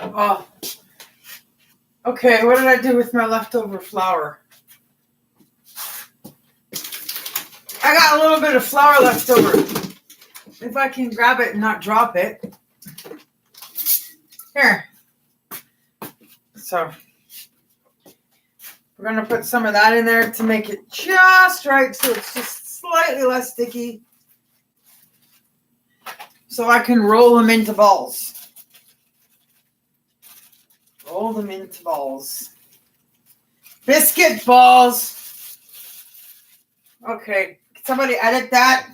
Speaker 1: Oh, okay, what did I do with my leftover flour? I got a little bit of flour left over. If I can grab it and not drop it. Here. So we're going to put some of that in there to make it just right so it's just slightly less sticky. So I can roll them into balls. Roll them into balls. Biscuit balls. Okay. Can somebody edit that?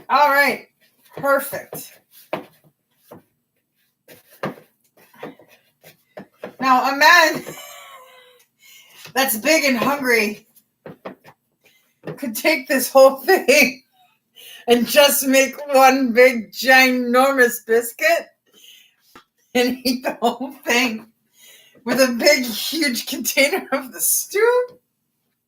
Speaker 1: All right. Perfect. Now, a man that's big and hungry could take this whole thing and just make one big ginormous biscuit and eat the whole thing with a big huge container of the stew.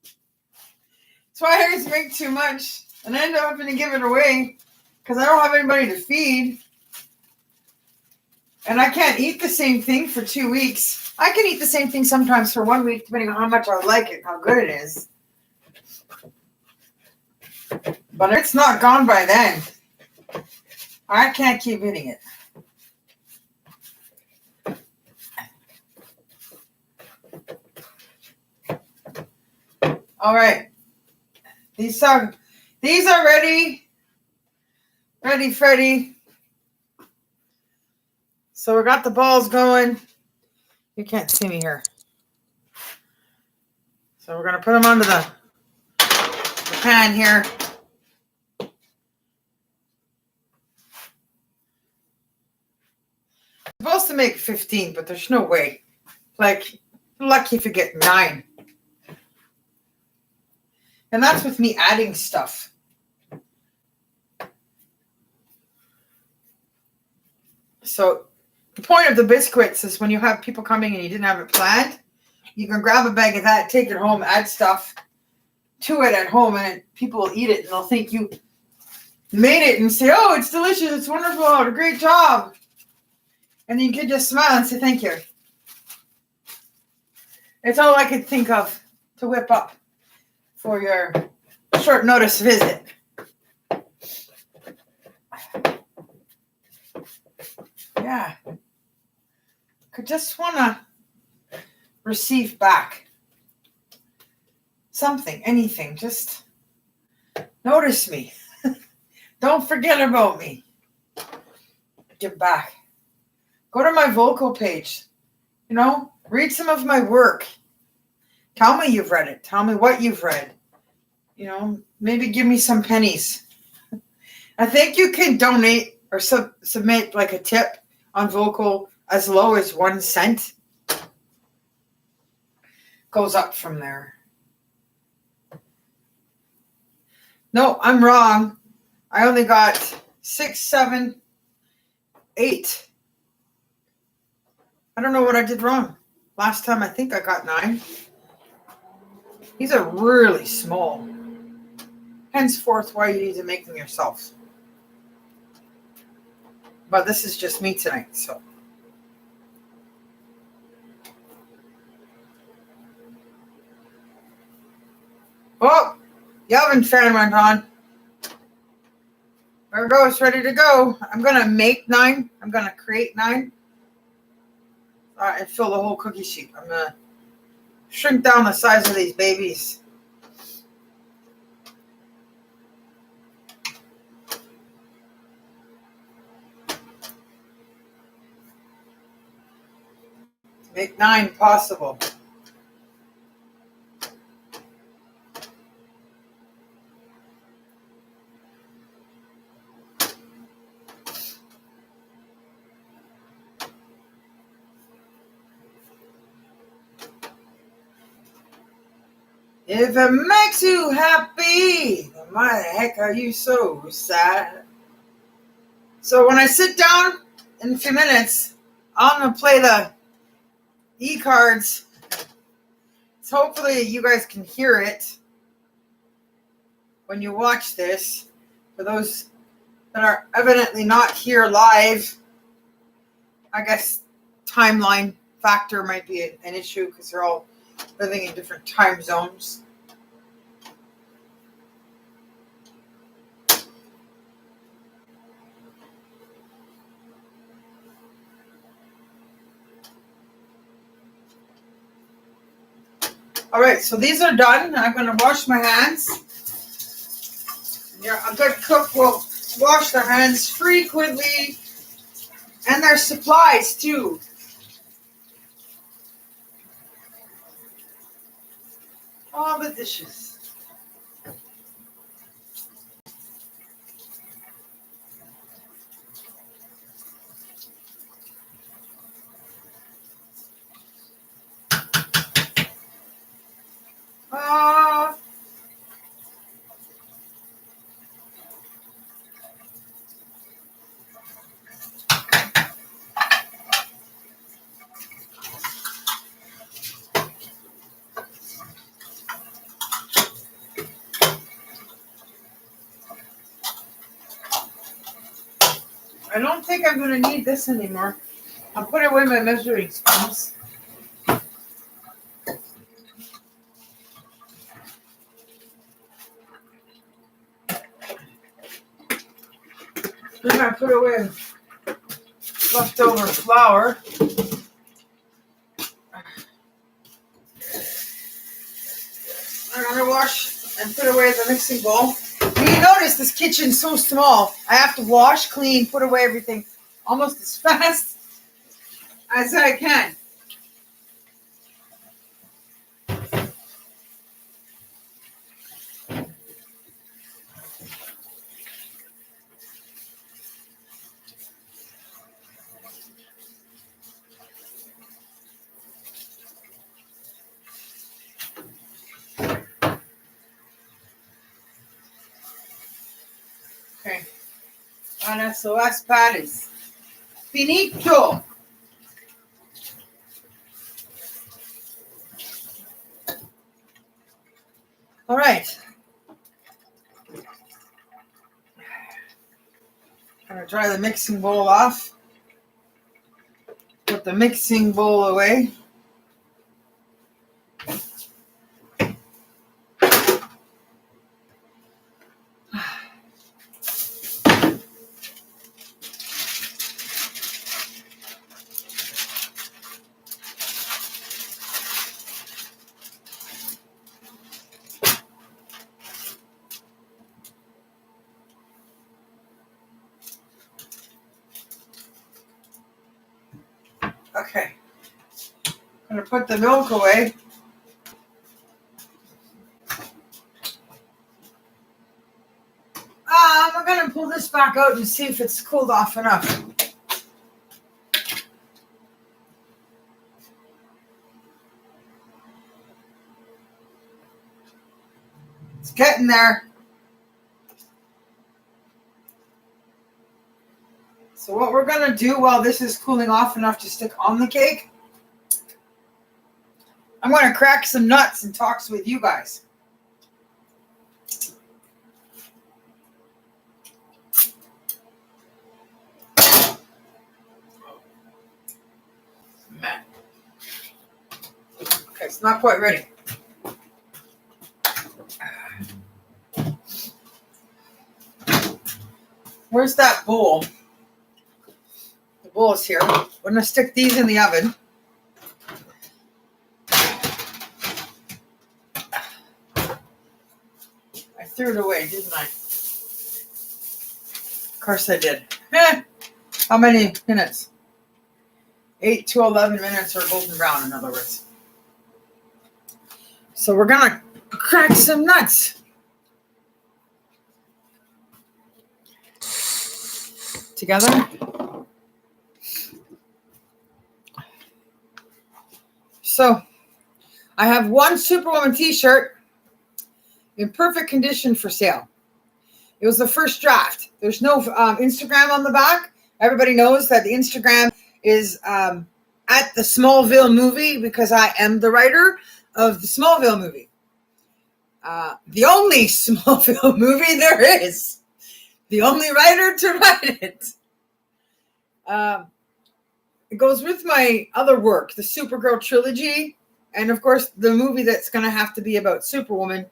Speaker 1: That's why I always make too much and I end up having to give it away because I don't have anybody to feed. And I can't eat the same thing for 2 weeks. I can eat the same thing sometimes for 1 week, depending on how much I like it, how good it is. But if it's not gone by then, I can't keep eating it. All right. These are ready. Ready, Freddy. So we got the balls going. You can't see me here. So we're going to put them onto the pan here. I'm supposed to make 15, but there's no way. Like, lucky if you get 9. And that's with me adding stuff. So the point of the biscuits is when you have people coming and you didn't have it planned, you can grab a bag of that, take it home, add stuff to it at home, and people will eat it and they'll think you made it and say, oh, it's delicious, it's wonderful, great job. And you can just smile and say thank you. It's all I could think of to whip up for your short notice visit. Yeah. Could just want to receive back something, anything. Just notice me. Don't forget about me. Give back. Go to my vocal page. Read some of my work. Tell me you've read it. Tell me what you've read. Maybe give me some pennies. I think you can donate or submit like a tip on vocal as low as 1 cent. Goes up from there. No, I'm wrong. I only got 6, 7, 8. I don't know what I did wrong. Last time I think I got 9. These are really small. Henceforth, why you need to make them yourself. But this is just me tonight, so. Oh, the oven fan went on. There it goes, ready to go. I'm going to make 9. I'm going to create 9. And fill the whole cookie sheet. I'm going to shrink down the size of these babies. Make 9 possible. If it makes you happy, then why the heck are you so sad? So when I sit down in a few minutes, I'm going to play the e-cards. So hopefully you guys can hear it when you watch this. For those that are evidently not here live, I guess timeline factor might be an issue because they're all living in different time zones. All right, so these are done. I'm going to wash my hands. A good cook will wash their hands frequently, and their supplies too. All the dishes. I don't think I'm going to need this anymore. I'll put away my measuring spoons. Then I put away leftover flour. I'm going to wash and put away the mixing bowl. You notice this kitchen's so small. I have to wash, clean, put away everything almost as fast as I can. Okay. And that's the last patties. Finito. All right. I'm going to dry the mixing bowl off. Put the mixing bowl away. Okay. I'm going to put the milk away. I'm going to pull this back out and see if it's cooled off enough. It's getting there. So what we're going to do while this is cooling off enough to stick on the cake, I'm going to crack some nuts and talk with you guys. Man. Okay, it's not quite ready. Where's that bowl? The bowl is here. I'm going to stick these in the oven. I threw it away, didn't I? Of course I did. How many minutes? 8 to 11 minutes, or golden brown, in other words. So we're going to crack some nuts. Together. So I have one Superwoman t-shirt in perfect condition for sale. It was the first draft. There's no Instagram on the back. Everybody knows that the Instagram is at the Smallville movie, because I am the writer of the Smallville movie. The only Smallville movie there is. The only writer to write it. It goes with my other work, the Supergirl trilogy, and of course the movie that's going to have to be about Superwoman.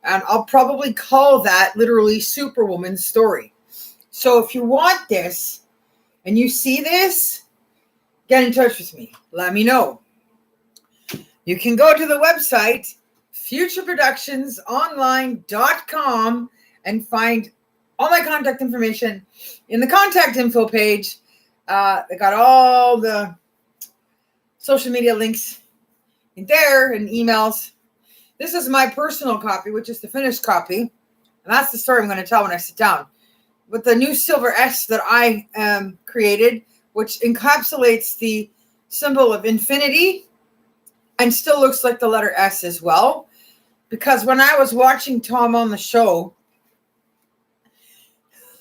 Speaker 1: And I'll probably call that literally Superwoman's story. So if you want this and you see this, get in touch with me. Let me know. You can go to the website, futureproductionsonline.com, and find all my contact information in the contact info page. They got all the social media links in there and emails. This is my personal copy, which is the finished copy. And that's the story I'm going to tell when I sit down. With the new silver S that I created, which encapsulates the symbol of infinity and still looks like the letter S as well. Because when I was watching Tom on the show,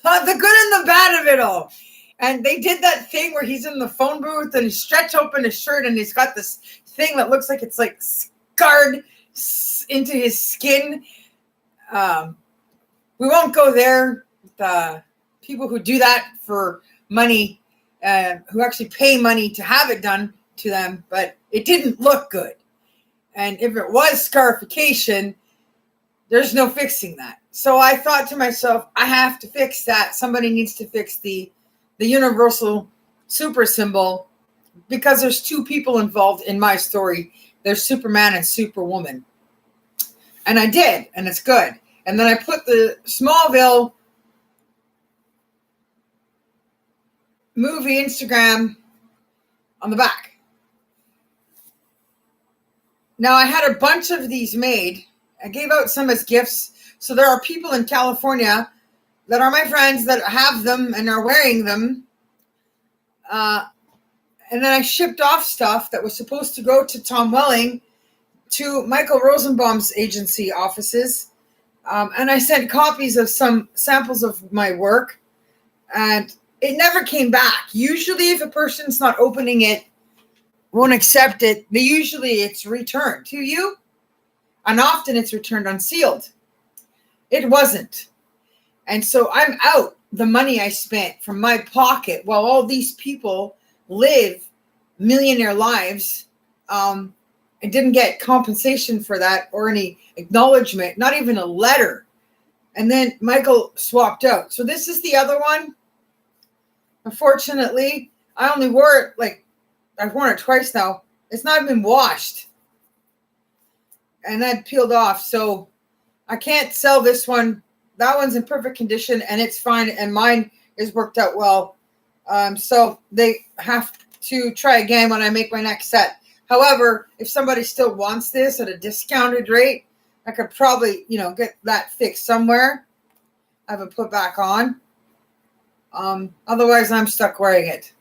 Speaker 1: the good and the bad of it all. And they did that thing where he's in the phone booth and he stretch open his shirt and he's got this thing that looks like it's like scarred into his skin. We won't go there. The people who do that for money, who actually pay money to have it done to them, but it didn't look good. And if it was scarification, there's no fixing that. So I thought to myself, I have to fix that. Somebody needs to fix the universal super symbol, because there's two people involved in my story. There's Superman and Superwoman. And I did, and it's good. And then I put the Smallville movie Instagram on the back. Now, I had a bunch of these made. I gave out some as gifts. So there are people in California that are my friends that have them and are wearing them. And then I shipped off stuff that was supposed to go to Tom Welling to Michael Rosenbaum's agency offices. And I sent copies of some samples of my work. And it never came back. Usually if a person's not opening it, won't accept it, it's returned to you. And often it's returned unsealed. It wasn't. And so I'm out the money I spent from my pocket while all these people live millionaire lives. I didn't get compensation for that or any acknowledgement, not even a letter. And then Michael swapped out. So this is the other one. Unfortunately, I only wore it, I've worn it twice now. It's not been washed. And that peeled off. So I can't sell this one. That one's in perfect condition and it's fine. And mine is worked out well. So they have to try again when I make my next set. However, if somebody still wants this at a discounted rate, I could probably, get that fixed somewhere. Have it put back on. Otherwise, I'm stuck wearing it.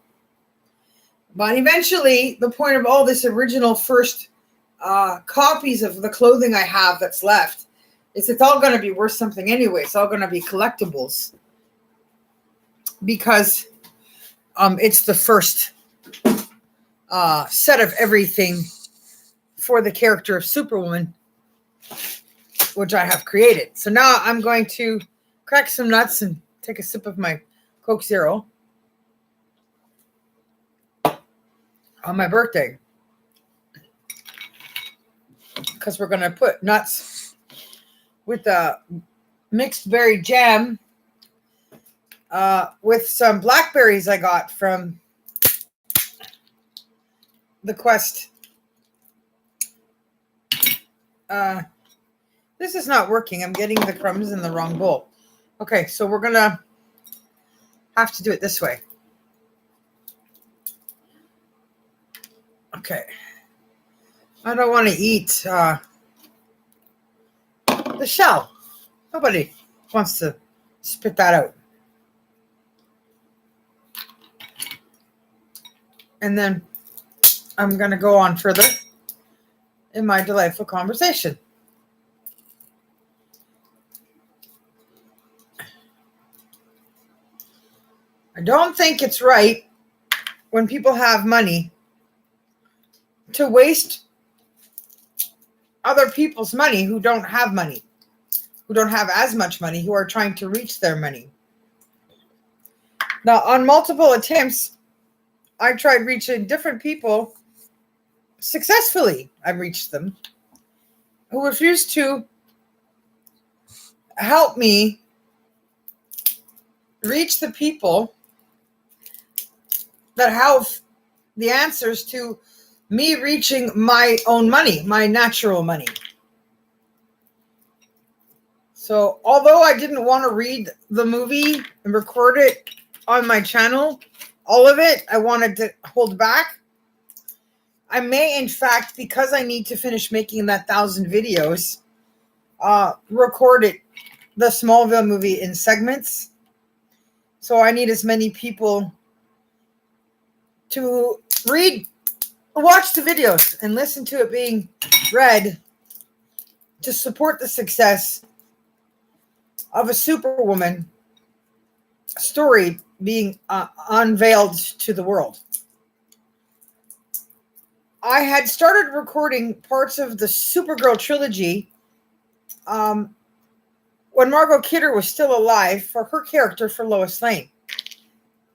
Speaker 1: But eventually, the point of all this original first copies of the clothing I have that's left is it's all going to be worth something anyway. It's all going to be collectibles. Because it's the first set of everything for the character of Superwoman, which I have created. So now I'm going to crack some nuts and take a sip of my Coke Zero on my birthday. Because we're going to put nuts with the mixed berry jam with some blackberries I got from the Quest. This is not working. I'm getting the crumbs in the wrong bowl. Okay, so we're going to have to do it this way. Okay. I don't want to eat the shell. Nobody wants to spit that out. And then I'm going to go on further in my delightful conversation. I don't think it's right when people have money to waste other people's money who don't have money, who don't have as much money, who are trying to reach their money. Now, on multiple attempts, I tried reaching different people successfully. I reached them who refused to help me reach the people that have the answers to me reaching my own money, my natural money. So although I didn't want to read the movie and record it on my channel, all of it, I wanted to hold back. I may, in fact, because I need to finish making that 1,000 videos, record it, the Smallville movie, in segments. So I need as many people to watch the videos and listen to it being read to support the success of a Superwoman story being unveiled to the world. I had started recording parts of the Supergirl trilogy when Margot Kidder was still alive for her character for Lois Lane.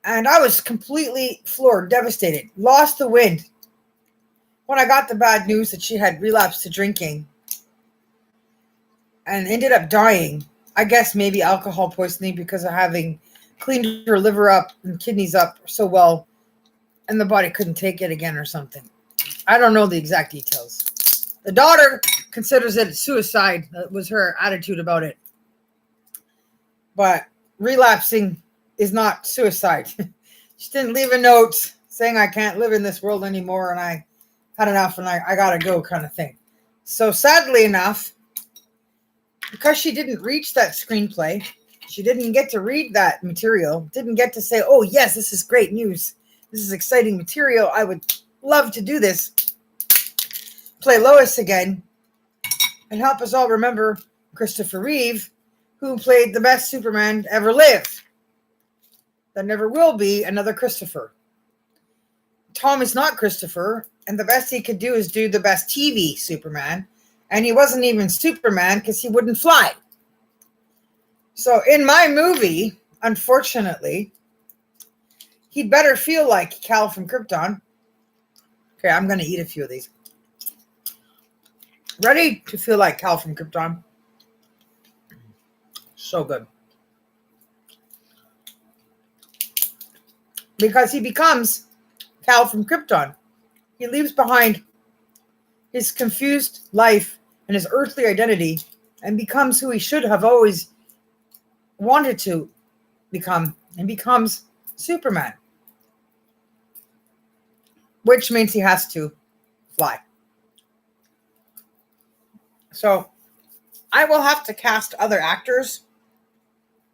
Speaker 1: And I was completely floored, devastated, lost the wind when I got the bad news that she had relapsed to drinking and ended up dying. I guess maybe alcohol poisoning because of having cleaned her liver up and kidneys up so well and the body couldn't take it again or something. I don't know the exact details. The daughter considers it suicide. That was her attitude about it. But relapsing is not suicide. She didn't leave a note saying I can't live in this world anymore and I had enough and I gotta go kind of thing. So sadly enough, because she didn't reach that screenplay, she didn't get to read that material, didn't get to say, oh yes, this is great news. This is exciting material. I would love to do this. Play Lois again and help us all remember Christopher Reeve, who played the best Superman ever lived. There never will be another Christopher. Tom is not Christopher, and the best he could do is do the best TV Superman, and he wasn't even Superman because he wouldn't fly. So in my movie, unfortunately, he'd better feel like Cal from Krypton. Okay, I'm going to eat a few of these. Ready to feel like Cal from Krypton. So good. Because he becomes Cal from Krypton. He leaves behind his confused life and his earthly identity and becomes who he should have always wanted to become, and becomes Superman. Which means he has to fly. So I will have to cast other actors.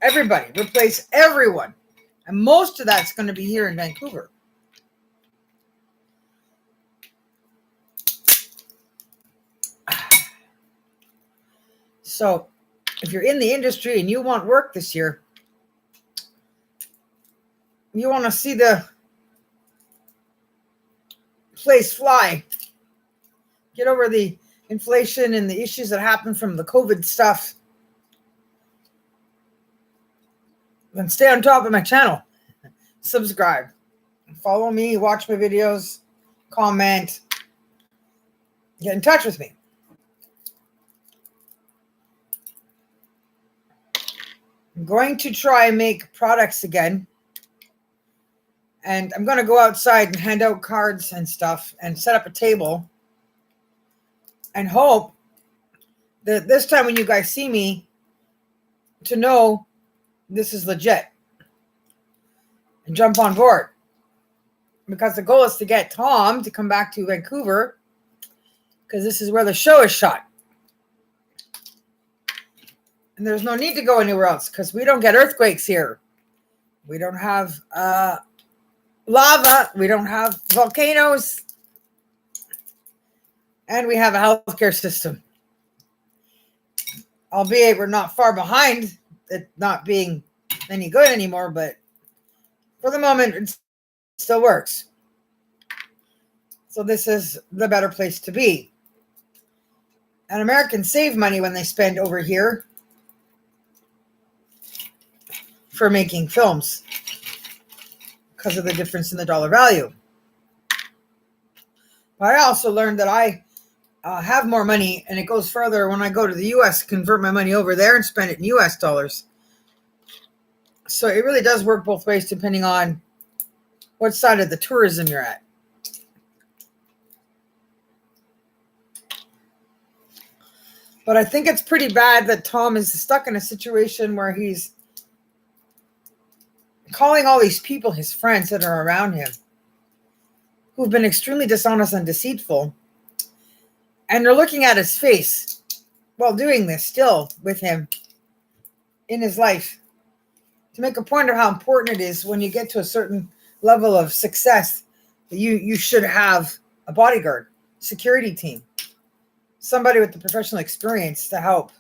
Speaker 1: Everybody, replace everyone. And most of that's going to be here in Vancouver. So if you're in the industry and you want work this year, you want to see the place fly, get over the inflation and the issues that happen from the COVID stuff, then stay on top of my channel. Subscribe. Follow me, watch my videos, comment, get in touch with me. I'm going to try and make products again. And I'm going to go outside and hand out cards and stuff and set up a table and hope that this time when you guys see me, to know this is legit and jump on board. Because the goal is to get Tom to come back to Vancouver because this is where the show is shot. And there's no need to go anywhere else because we don't get earthquakes here. We don't have lava. We don't have volcanoes. And we have a healthcare system. Albeit we're not far behind it not being any good anymore, but for the moment, it still works. So this is the better place to be. And Americans save money when they spend over here for making films because of the difference in the dollar value. But I also learned that I have more money, and it goes further when I go to the U.S., convert my money over there and spend it in U.S. dollars. So it really does work both ways depending on what side of the tourism you're at. But I think it's pretty bad that Tom is stuck in a situation where he's calling all these people his friends that are around him who've been extremely dishonest and deceitful. And they're looking at his face while doing this still with him in his life to make a point of how important it is when you get to a certain level of success that you should have a bodyguard, security team, somebody with the professional experience to help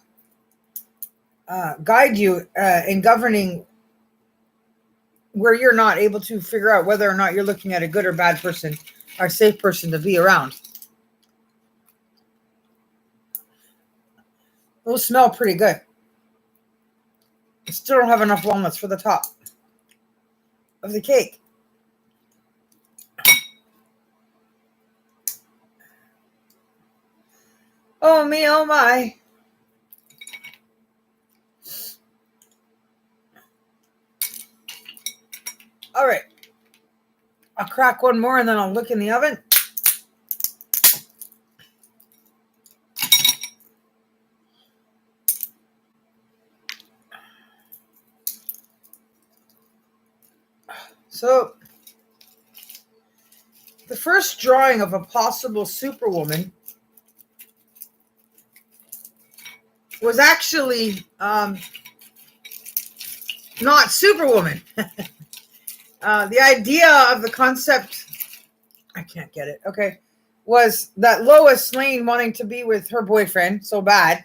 Speaker 1: guide you in governing where you're not able to figure out whether or not you're looking at a good or bad person or safe person to be around. Those smell pretty good. I still don't have enough walnuts for the top of the cake. Oh me, oh my. All right. I'll crack one more and then I'll look in the oven. So, the first drawing of a possible superwoman was actually not Superwoman. The idea of the concept, I can't get it, okay, was that Lois Lane wanting to be with her boyfriend so bad,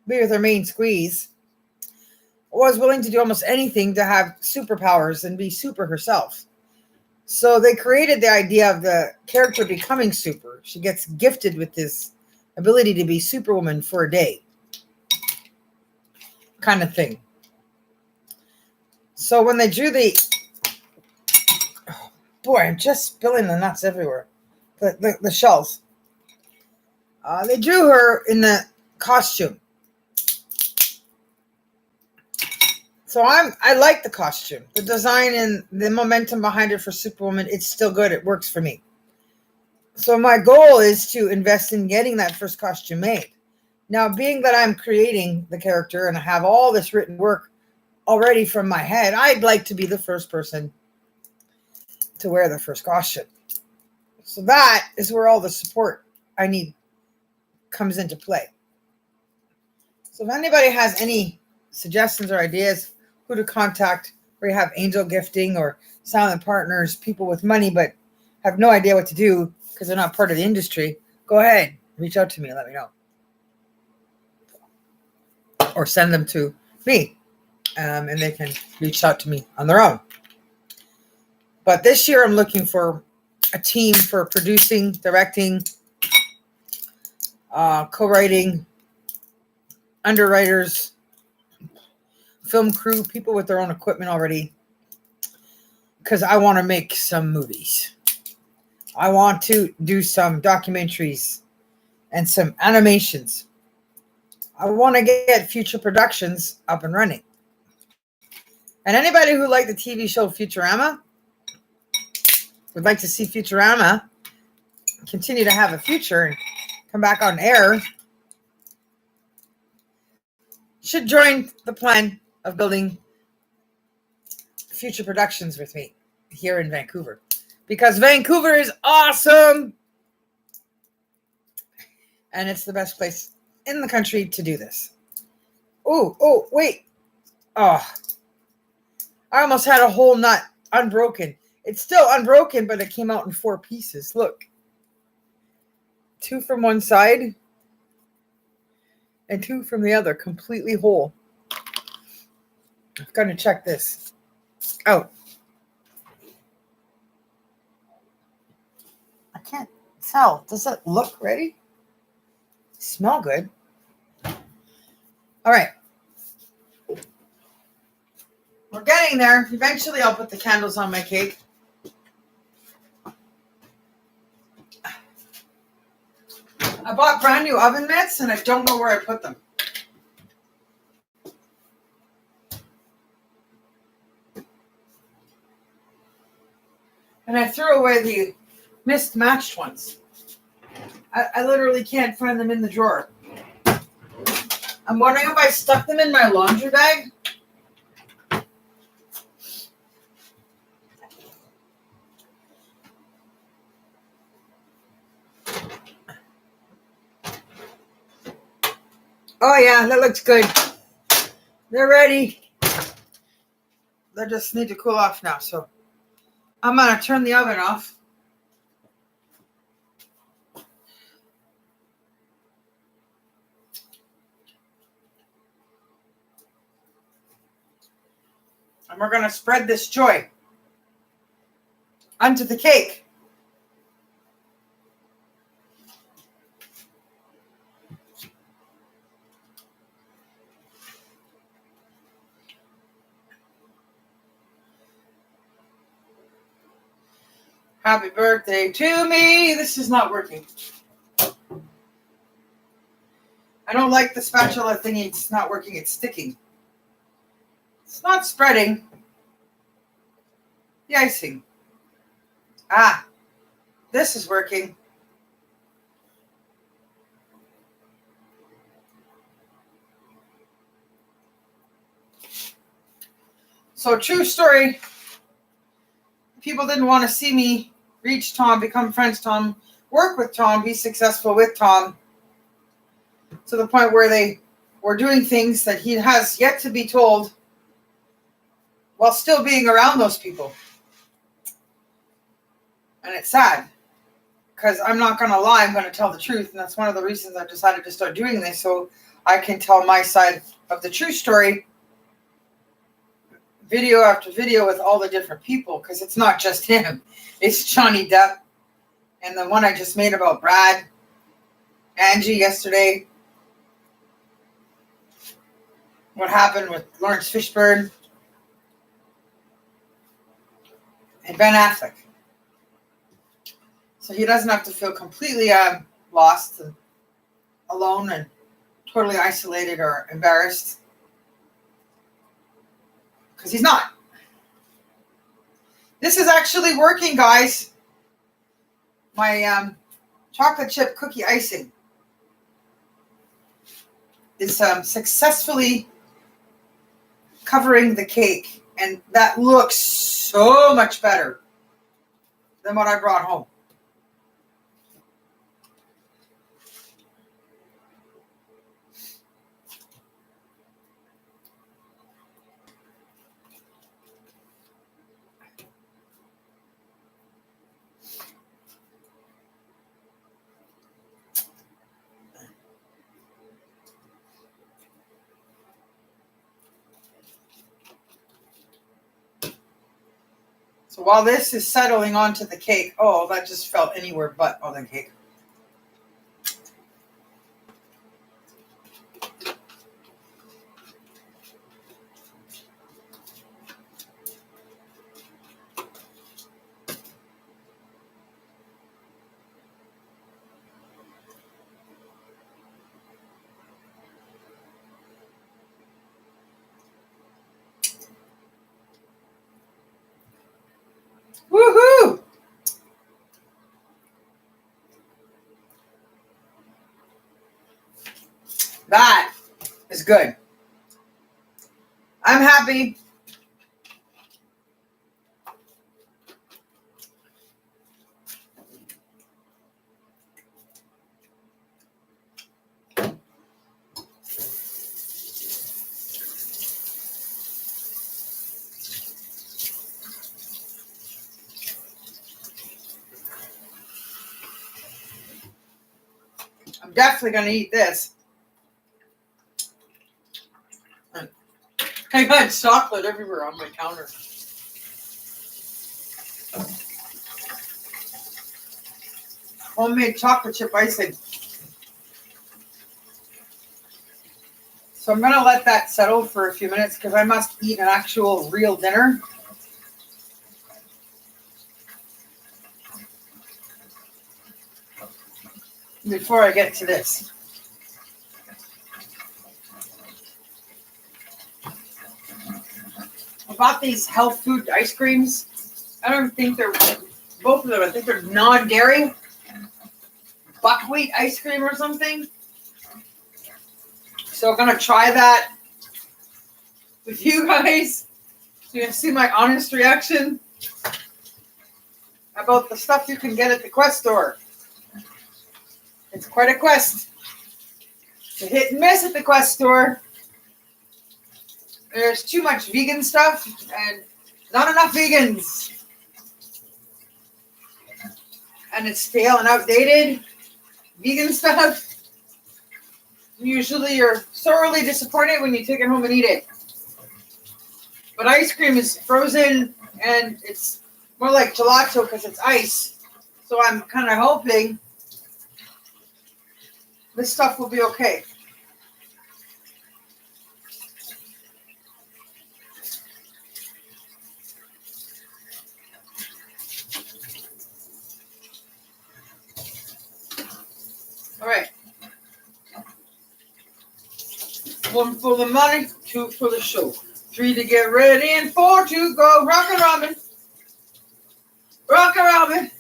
Speaker 1: be with her main squeeze, was willing to do almost anything to have superpowers and be super herself. So they created the idea of the character becoming super. She gets gifted with this ability to be Superwoman for a day, kind of thing. So when they drew oh boy, I'm just spilling the nuts everywhere. The shells. They drew her in the costume. So I like the costume, the design and the momentum behind it for Superwoman. It's still good. It works for me. So my goal is to invest in getting that first costume made. Now, being that I'm creating the character and I have all this written work already from my head, I'd like to be the first person to wear the first costume. So that is where all the support I need comes into play. So if anybody has any suggestions or ideas who to contact, or you have angel gifting or silent partners, people with money but have no idea what to do because they're not part of the industry, go ahead, reach out to me and let me know. Or send them to me, and they can reach out to me on their own. But this year I'm looking for a team for producing, directing, co-writing, underwriters, film crew, people with their own equipment already, because I want to make some movies. I want to do some documentaries and some animations. I want to get future productions up and running. And anybody who liked the TV show Futurama, would like to see Futurama continue to have a future and come back on air, should join the plan of building future productions with me here in Vancouver, because Vancouver is awesome and it's the best place in the country to do this. Oh, wait. Oh, I almost had a whole nut unbroken. It's still unbroken, but it came out in 4 pieces. Look. 2 from one side and 2 from the other, completely whole. I'm going to check this out. I can't tell. Does it look ready? Smell good. All right. We're getting there. Eventually, I'll put the candles on my cake. I bought brand new oven mitts and I don't know where I put them. And I threw away the mismatched ones. I literally can't find them in the drawer. I'm wondering if I stuck them in my laundry bag. Oh yeah, that looks good. They're ready. They just need to cool off now. So I'm going to turn the oven off. And we're going to spread this joy onto the cake. Happy birthday to me. This is not working. I don't like the spatula thingy. It's not working. It's sticking. It's not spreading. The icing. Ah, this is working. So, true story. People didn't want to see me reach Tom, become friends Tom, work with Tom, be successful with Tom, to the point where they were doing things that he has yet to be told while still being around those people. And it's sad, because I'm not going to lie, I'm going to tell the truth, and that's one of the reasons I decided to start doing this, so I can tell my side of the true story video after video with all the different people, because it's not just him. It's Johnny Depp, and the one I just made about Brad, Angie yesterday. What happened with Lawrence Fishburne and Ben Affleck. So he doesn't have to feel completely lost and alone and totally isolated or embarrassed. Because he's not. This is actually working, guys. My chocolate chip cookie icing is successfully covering the cake. And that looks so much better than what I brought home. So while this is settling onto the cake, oh, that just felt anywhere but on the cake. Woohoo! That is good. I'm happy. I'm definitely going to eat this. I got chocolate everywhere on my counter. Homemade chocolate chip icing. So I'm going to let that settle for a few minutes because I must eat an actual real dinner. Before I get to this. I bought these health food ice creams. I don't think they're, both of them, I think they're non-dairy. Buckwheat ice cream or something. So I'm going to try that with you guys. So you can see my honest reaction about the stuff you can get at the Quest store. It's quite a quest. It's a hit and miss at the Quest store. There's too much vegan stuff and not enough vegans. And it's stale and outdated. Vegan stuff. Usually you're sorely disappointed when you take it home and eat it. But ice cream is frozen and it's more like gelato because it's ice. So I'm kind of hoping this stuff will be okay. All right. 1 for the money, 2 for the show, 3 to get ready, and 4 to go. Rockin' Robin. Rockin' Robin.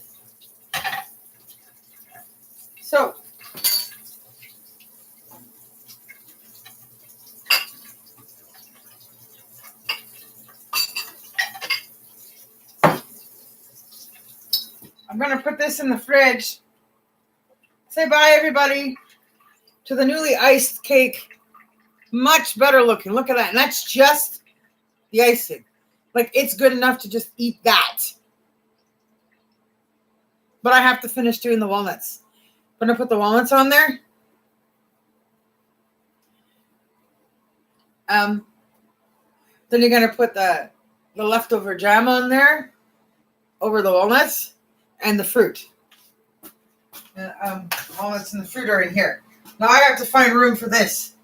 Speaker 1: So, I'm going to put this in the fridge. Say bye, everybody, to the newly iced cake. Much better looking. Look at that. And that's just the icing. Like, it's good enough to just eat that. But I have to finish doing the walnuts. I'm going to put the walnuts on there. Then you're going to put the the leftover jam on there over the walnuts and the fruit. And, walnuts and the fruit are in here. Now I have to find room for this.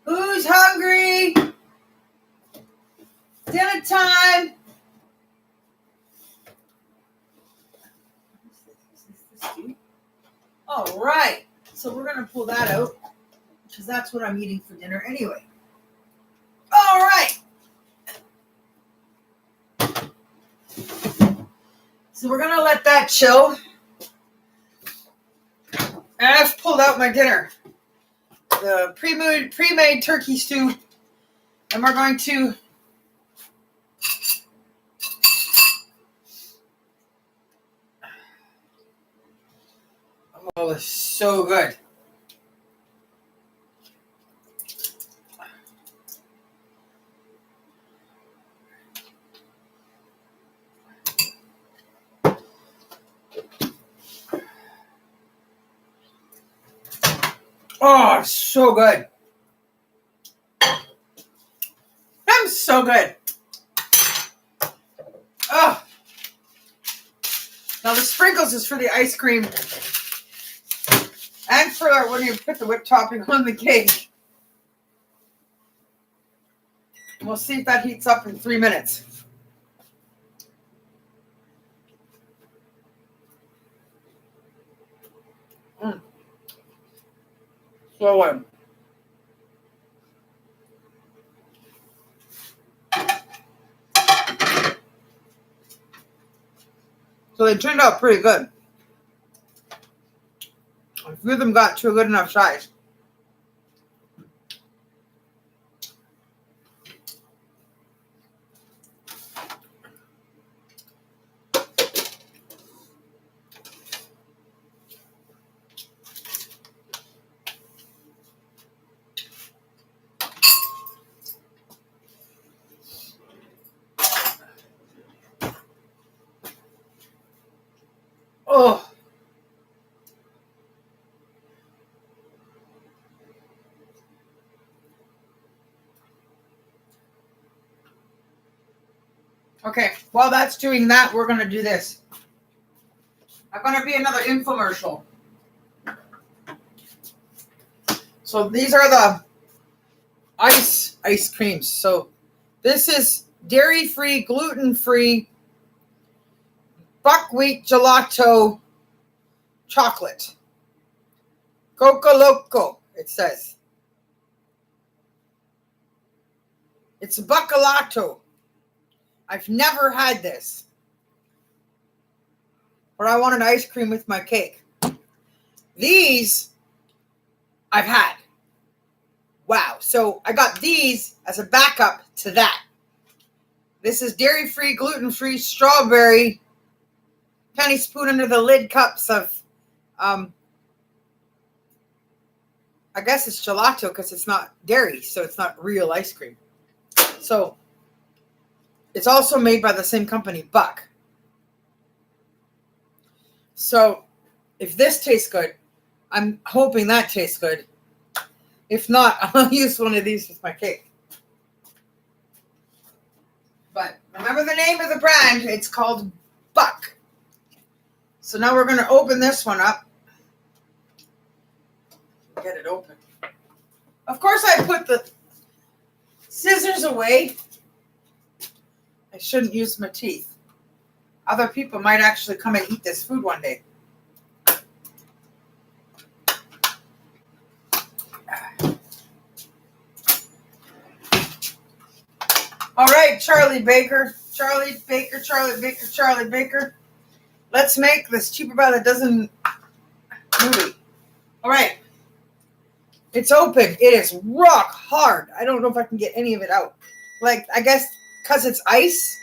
Speaker 1: Who's hungry? Dinner time. All right. So we're going to pull that out because that's what I'm eating for dinner anyway. All right. So we're going to let that chill. And I've pulled out my dinner. The pre-made turkey stew. And we're going to oh, it's so good. Oh, it's so good. I'm so good. Oh. Now the sprinkles is for the ice cream and for when you put the whipped topping on the cake. We'll see if that heats up in 3 minutes. So good. So they turned out pretty good. A few of them got to a good enough size. Oh. Okay, while that's doing that, we're going to do this. I'm going to be another infomercial. So these are the ice creams. So this is dairy-free, gluten-free buckwheat gelato chocolate. Coco Loco, it says. It's a buccalato. I've never had this. But I wanted ice cream with my cake. These I've had. Wow. So I got these as a backup to that. This is dairy-free, gluten-free, strawberry. Penny spoon under the lid cups of, I guess it's gelato because it's not dairy, so it's not real ice cream. So it's also made by the same company, Buck. So if this tastes good, I'm hoping that tastes good. If not, I'll use one of these with my cake. But remember the name of the brand, it's called Buck. So now we're going to open this one up. Get it open. Of course, I put the scissors away. I shouldn't use my teeth. Other people might actually come and eat this food one day. All right, Charlie Baker. Let's make this cheaper by the dozen movie. All right. It's open. It is rock hard. I don't know if I can get any of it out. Like, I guess because it's ice.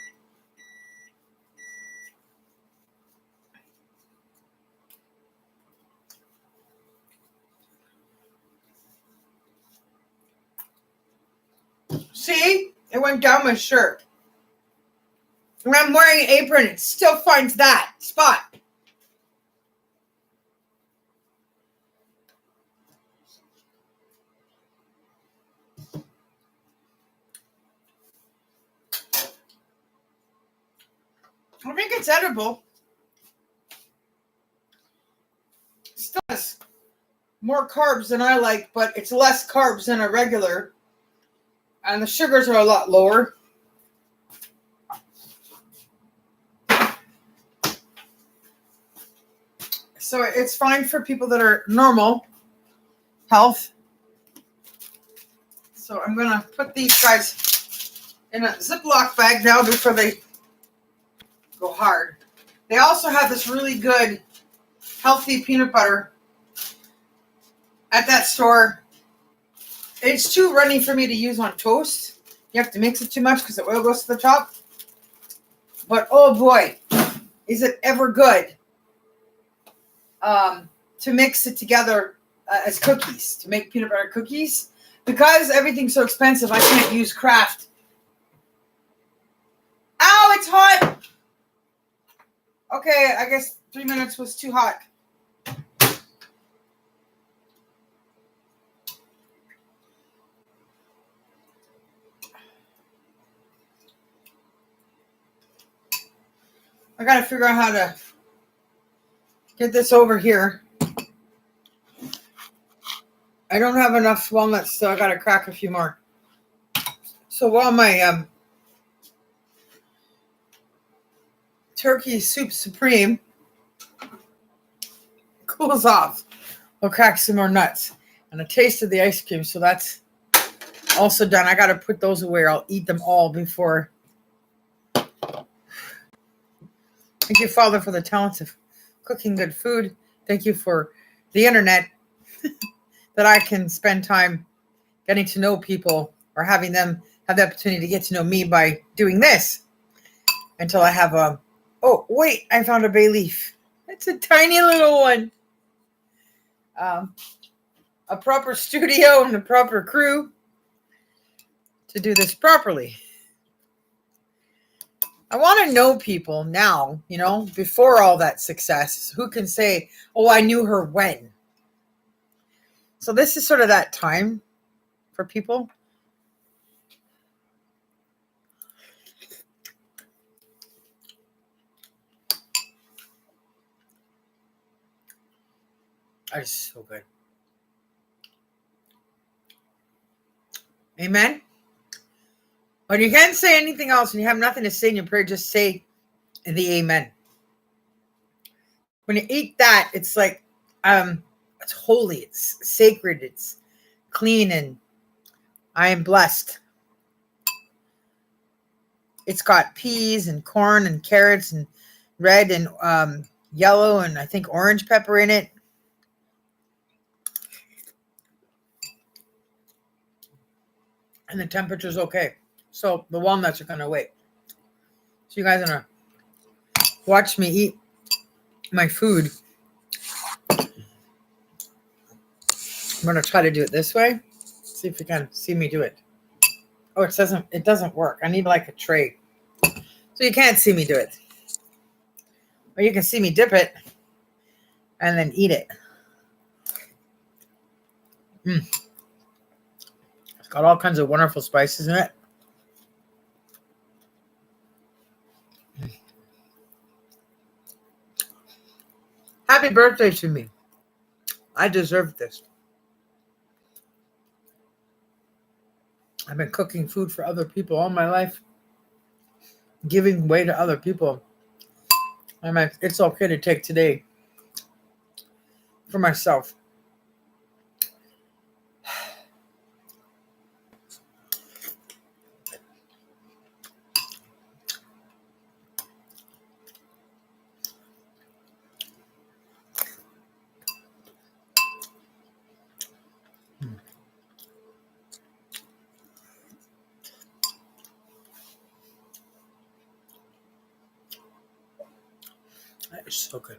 Speaker 1: See? It went down my shirt. When I'm wearing an apron, it still finds that spot. I think it's edible. Still has more carbs than I like, but it's less carbs than a regular. And the sugars are a lot lower. So it's fine for people that are normal health. So I'm going to put these guys in a Ziploc bag now before they go hard. They also have this really good healthy peanut butter at that store. It's too runny for me to use on toast. You have to mix it too much because the oil goes to the top. But oh boy, is it ever good to mix it together as cookies, to make peanut butter cookies. Because everything's so expensive, I can't use Kraft. Ow, it's hot! Okay, I guess 3 minutes was too hot. I gotta figure out how to get this over here. I don't have enough walnuts, so I gotta crack a few more. So while my turkey soup supreme cools off, I'll crack some more nuts. And a taste of the ice cream, so that's also done. I gotta put those away. I'll eat them all before. Thank you, Father, for the talents of cooking good food. Thank you for the internet that I can spend time getting to know people or having them have the opportunity to get to know me by doing this until I have a, oh, wait, I found a bay leaf. It's a tiny little one. A proper studio and a proper crew to do this properly. I want to know people now, you know, before all that success. Who can say, oh, I knew her when? So this is sort of that time for people. That is so good. Amen. When you can't say anything else and you have nothing to say in your prayer, just say the amen. When you eat that, it's like, it's holy, it's sacred, it's clean, and I am blessed. It's got peas and corn and carrots and red and yellow and I think orange pepper in it. And the temperature's okay. So the walnuts are going to wait. So you guys are going to watch me eat my food. I'm going to try to do it this way. See if you can see me do it. Oh, it doesn't work. I need like a tray. So you can't see me do it. Or you can see me dip it and then eat it. It's got all kinds of wonderful spices in it. Happy birthday to me. I deserve this. I've been cooking food for other people all my life. Giving way to other people. I'm like, it's okay to take today for myself. That is so good.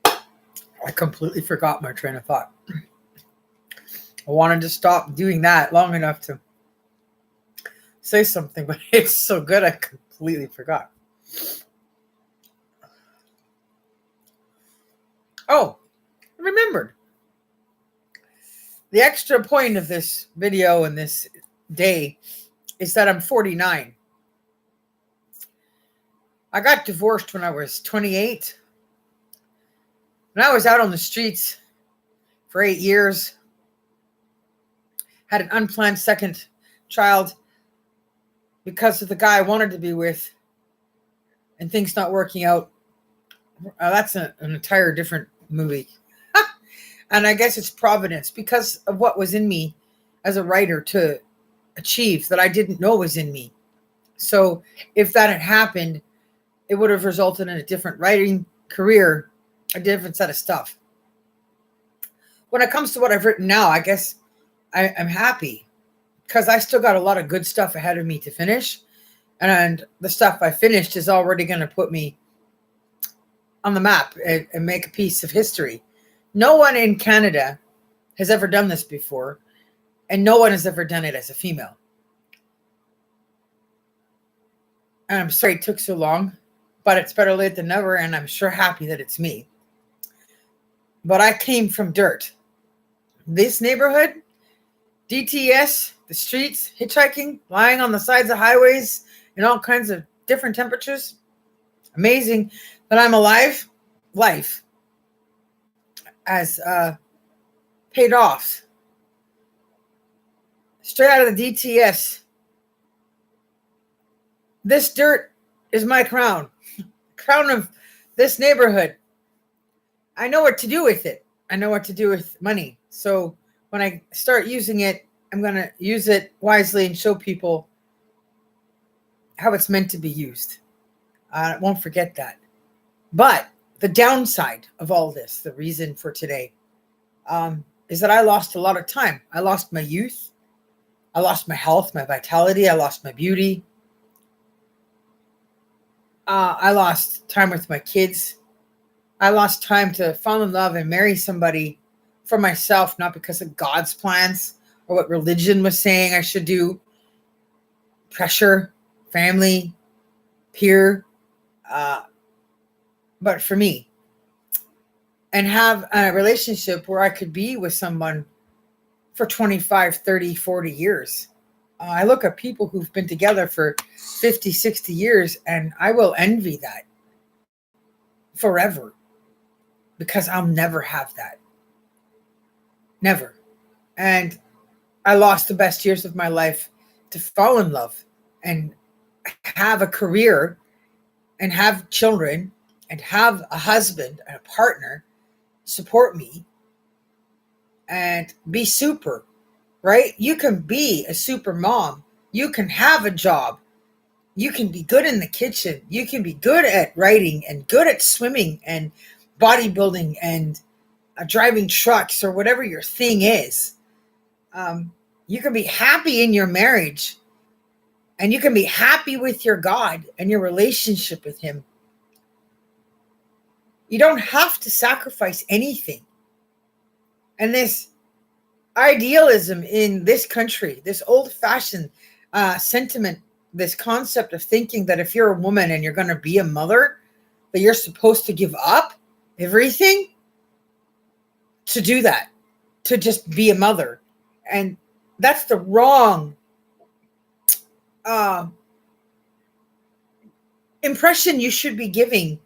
Speaker 1: I completely forgot my train of thought. I wanted to stop doing that long enough to say something, but it's so good I completely forgot. Oh, I remembered. The extra point of this video and this day is that I'm 49. I got divorced when I was 28. And I was out on the streets for 8 years. Had an unplanned second child because of the guy I wanted to be with, and things not working out. That's an entire different movie. And I guess it's providence because of what was in me as a writer to achieve that I didn't know was in me. So if that had happened, it would have resulted in a different writing career, a different set of stuff. When it comes to what I've written now, I guess I'm happy because I still got a lot of good stuff ahead of me to finish. And the stuff I finished is already going to put me on the map and make a piece of history. No one in Canada has ever done this before, and no one has ever done it as a female. And I'm sorry it took so long, but it's better late than never, and I'm sure happy that it's me. But I came from dirt. This neighborhood, DTS, the streets, hitchhiking, lying on the sides of highways in all kinds of different temperatures. Amazing that I'm alive. Life has paid off. Straight out of the DTS. This dirt is my crown. Crown of this neighborhood. I know what to do with it. I know what to do with money. So when I start using it, I'm going to use it wisely and show people how it's meant to be used. I won't forget that. But the downside of all this, the reason for today, is that I lost a lot of time. I lost my youth. I lost my health, my vitality. I lost my beauty. I lost time with my kids. I lost time to fall in love and marry somebody for myself, not because of God's plans or what religion was saying I should do. Pressure, family, peer, but for me. And have a relationship where I could be with someone for 25, 30, 40 years. I look at people who've been together for 50, 60 years, and I will envy that forever because I'll never have that. Never. And I lost the best years of my life to fall in love and have a career and have children and have a husband and a partner support me and be super, right? You can be a super mom. You can have a job. You can be good in the kitchen. You can be good at writing and good at swimming and bodybuilding and driving trucks or whatever your thing is. You can be happy in your marriage, and you can be happy with your God and your relationship with him. You don't have to sacrifice anything. And this idealism in this country, this old-fashioned sentiment, this concept of thinking that if you're a woman and you're going to be a mother, that you're supposed to give up everything to do that, to just be a mother. And that's the wrong impression you should be giving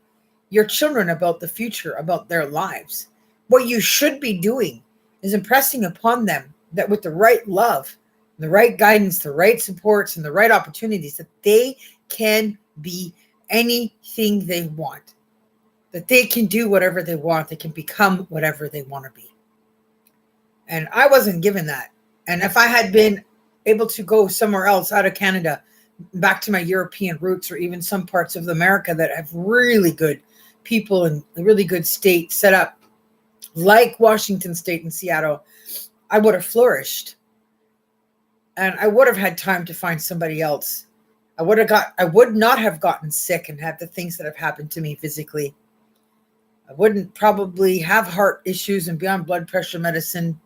Speaker 1: your children about the future, about their lives. What you should be doing is impressing upon them that with the right love, the right guidance, the right supports, and the right opportunities, that they can be anything they want, that they can do whatever they want, they can become whatever they want to be. And I wasn't given that. And if I had been able to go somewhere else out of Canada, back to my European roots, or even some parts of America that have really good people and really good state set up, like Washington State and Seattle, I would have flourished. And I would have had time to find somebody else. I would not have gotten sick and had the things that have happened to me physically. I wouldn't probably have heart issues and be on blood pressure medicine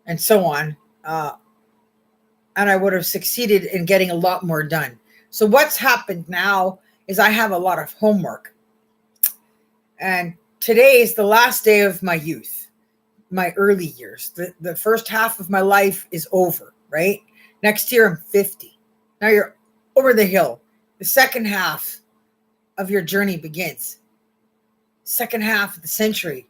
Speaker 1: and so on. And I would have succeeded in getting a lot more done. So what's happened now is I have a lot of homework. And today is the last day of my youth, my early years. The first half of my life is over, right? Next year, I'm 50. Now you're over the hill. The second half of your journey begins. Second half of the century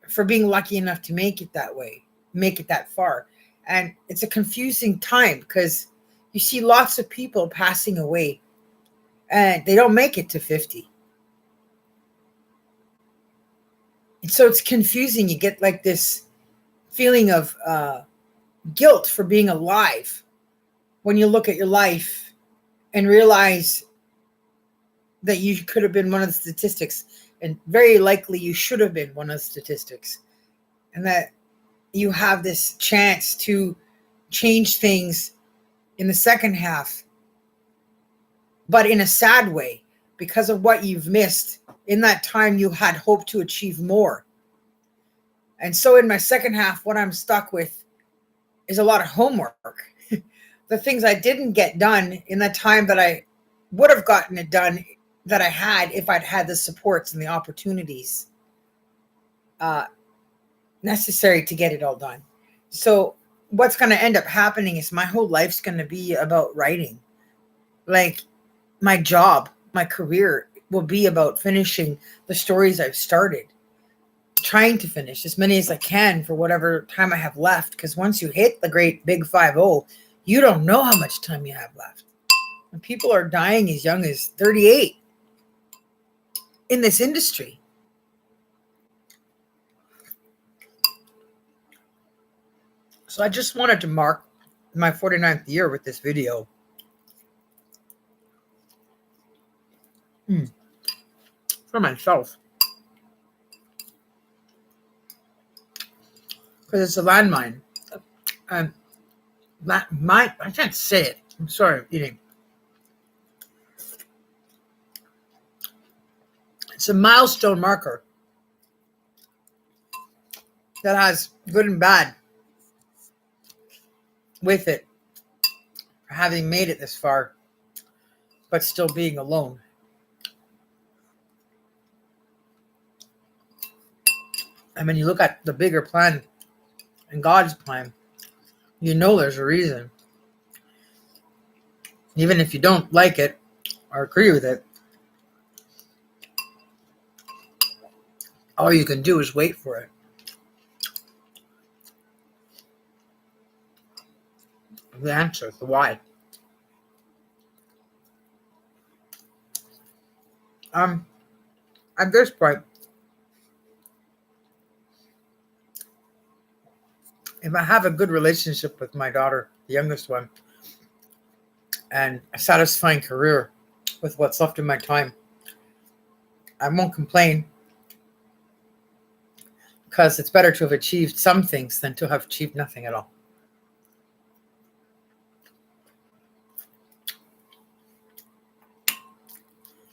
Speaker 1: for being lucky enough to make it that way, make it that far. And it's a confusing time because you see lots of people passing away and they don't make it to 50. And so it's confusing. You get like this feeling of guilt for being alive when you look at your life and realize that you could have been one of the statistics, and very likely you should have been one of the statistics, and that you have this chance to change things in the second half, but in a sad way, because of what you've missed. In that time, you had hoped to achieve more. And so in my second half, what I'm stuck with is a lot of homework. The things I didn't get done in the time that I would have gotten it done that I had if I'd had the supports and the opportunities necessary to get it all done. So what's going to end up happening is my whole life's going to be about writing. Like my job, my career will be about finishing the stories I've started, trying to finish as many as I can for whatever time I have left. Because once you hit the great big 5-0, you don't know how much time you have left. And people are dying as young as 38 in this industry. So I just wanted to mark my 49th year with this video. For myself. Because it's a landmine. I can't say it. I'm sorry, I'm eating. It's a milestone marker that has good and bad with it for having made it this far, but still being alone. And when you look at the bigger plan and God's plan, you know there's a reason. Even if you don't like it or agree with it, all you can do is wait for it. The answer, the why. At this point, if I have a good relationship with my daughter, the youngest one, and a satisfying career with what's left of my time, I won't complain, because it's better to have achieved some things than to have achieved nothing at all.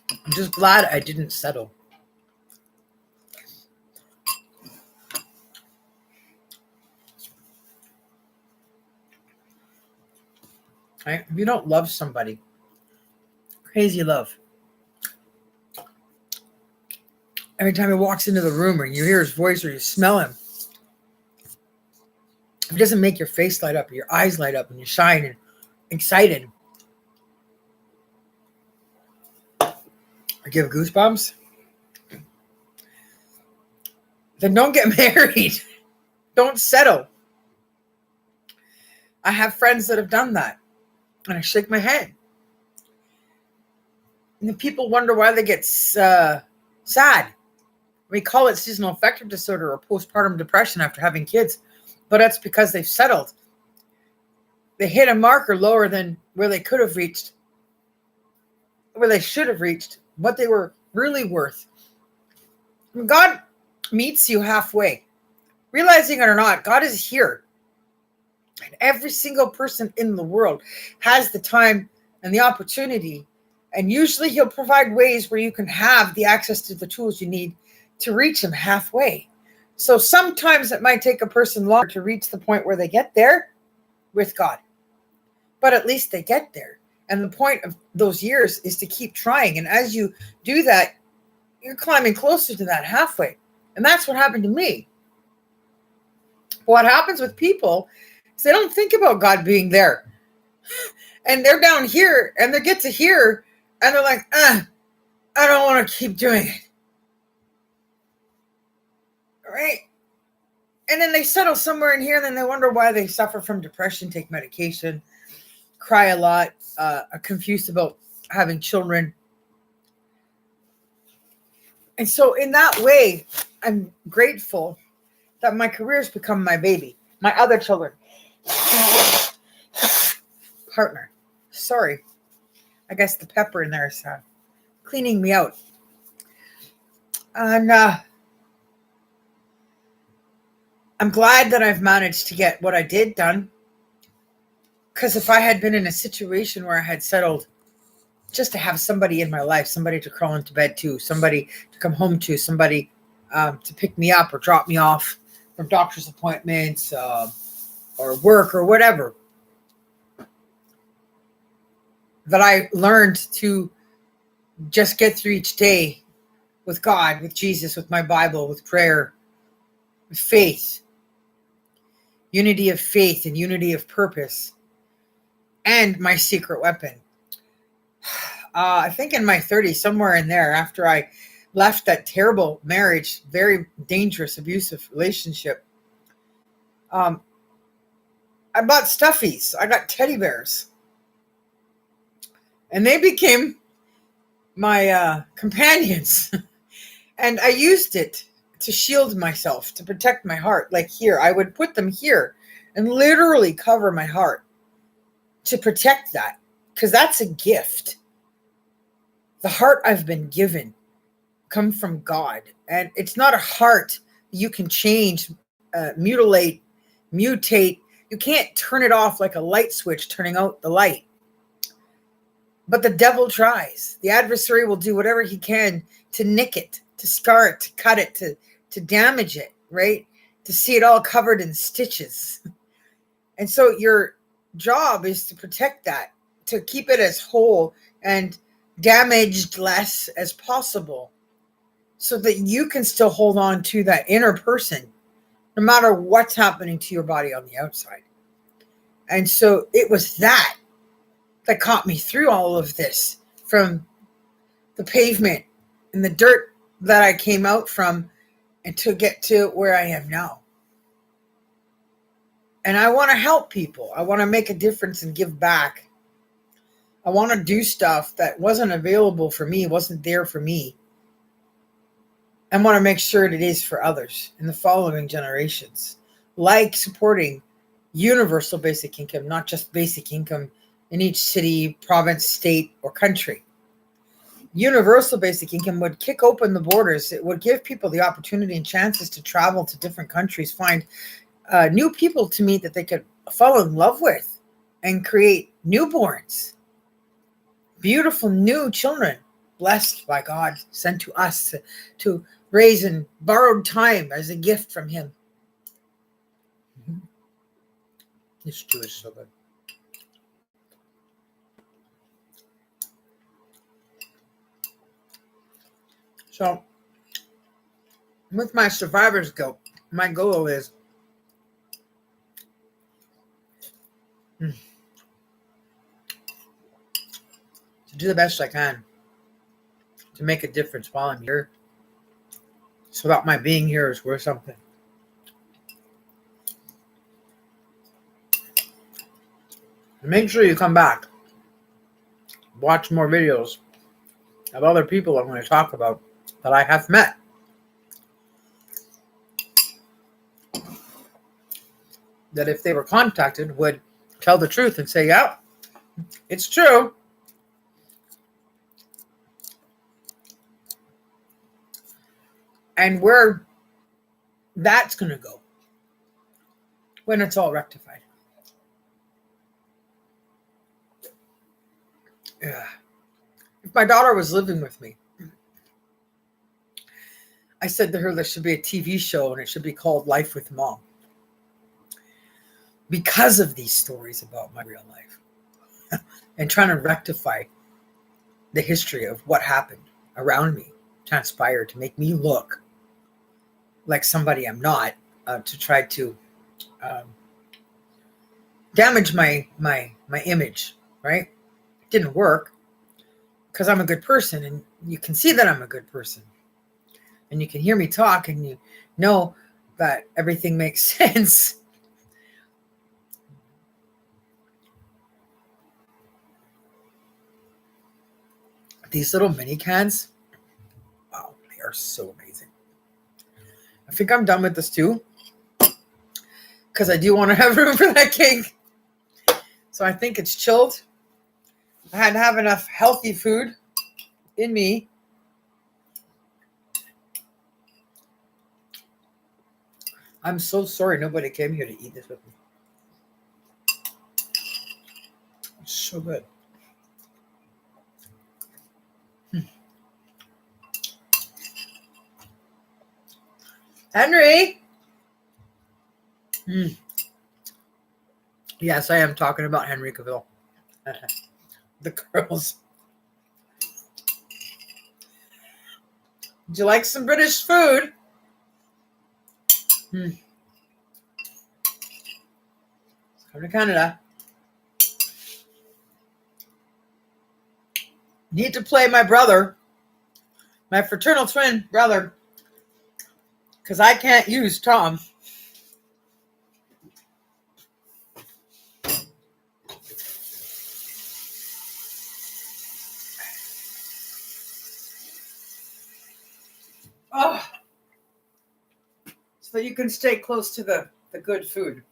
Speaker 1: I'm just glad I didn't settle. Right? If you don't love somebody, crazy love. Every time he walks into the room or you hear his voice or you smell him, it doesn't make your face light up or your eyes light up and you shine and excited. Or give goosebumps. Then don't get married. Don't settle. I have friends that have done that. And I shake my head. And the people wonder why they get sad. We call it seasonal affective disorder or postpartum depression after having kids. But that's because they've settled. They hit a marker lower than where they could have reached, where they should have reached, what they were really worth. When God meets you halfway, realizing it or not, God is here. And every single person in the world has the time and the opportunity. And usually he'll provide ways where you can have the access to the tools you need to reach him halfway. So sometimes it might take a person longer to reach the point where they get there with God. But at least they get there. And the point of those years is to keep trying. And as you do that, you're climbing closer to that halfway. And that's what happened to me. What happens with people is they don't think about God being there. And they're down here and they get to here and they're like, I don't want to keep doing it. Right? And then they settle somewhere in here and then they wonder why they suffer from depression, take medication, cry a lot, are confused about having children. And so in that way, I'm grateful that my career has become my baby, my other children. Partner. Sorry. I guess the pepper in there is cleaning me out. And I'm glad that I've managed to get what I did done. Because if I had been in a situation where I had settled just to have somebody in my life, somebody to crawl into bed to, somebody to come home to, somebody to pick me up or drop me off from doctor's appointments or work or whatever, that I learned to just get through each day with God, with Jesus, with my Bible, with prayer, with faith, unity of faith and unity of purpose, and my secret weapon. I think in my 30s, somewhere in there, after I left that terrible marriage, very dangerous, abusive relationship, I bought stuffies. I got teddy bears. And they became my companions. And I used it to shield myself, to protect my heart. Like here, I would put them here and literally cover my heart to protect that, because that's a gift. The heart I've been given come from God, and it's not a heart you can change, mutilate, mutate. You can't turn it off like a light switch turning out the light. But the devil tries. The adversary will do whatever he can to nick it, to scar it, to cut it, to damage it, right? To see it all covered in stitches. And so your job is to protect that, to keep it as whole and damaged less as possible, so that you can still hold on to that inner person, no matter what's happening to your body on the outside. And so it was that caught me through all of this, from the pavement and the dirt that I came out from, and to get to where I am now. And I want to help people. I want to make a difference and give back. I want to do stuff that wasn't available for me, wasn't there for me. I want to make sure it is for others in the following generations. Like supporting universal basic income, not just basic income in each city, province, state, or country. Universal basic income would kick open the borders. It would give people the opportunity and chances to travel to different countries, find new people to meet that they could fall in love with, and create newborns. Beautiful new children, blessed by God, sent to us to raise in borrowed time as a gift from Him. This Jew is so good. So, with my survivor's guilt, my goal is to do the best I can to make a difference while I'm here, so that my being here is worth something. And make sure you come back. Watch more videos of other people I'm going to talk about that I have met. That if they were contacted would tell the truth and say, yeah, it's true. And where that's going to go when it's all rectified. Yeah. If my daughter was living with me, I said to her there should be a TV show and it should be called Life with Mom. Because of these stories about my real life and trying to rectify the history of what happened around me, transpired to make me look like somebody I'm not, to try to damage my image right? It didn't work because I'm a good person, and you can see that I'm a good person, and you can hear me talk, and you know that everything makes sense. These little mini cans, wow, they are so amazing. I think I'm done with this too, because I do want to have room for that cake. So I think it's chilled. I had to have enough healthy food in me. I'm so sorry nobody came here to eat this with me. It's so good. Henry! Yes, I am talking about Henry Cavill. The girls. Would you like some British food? Come to Canada. Need to play my brother, my fraternal twin brother, because I can't use Tom. Oh, so you can stay close to the good food.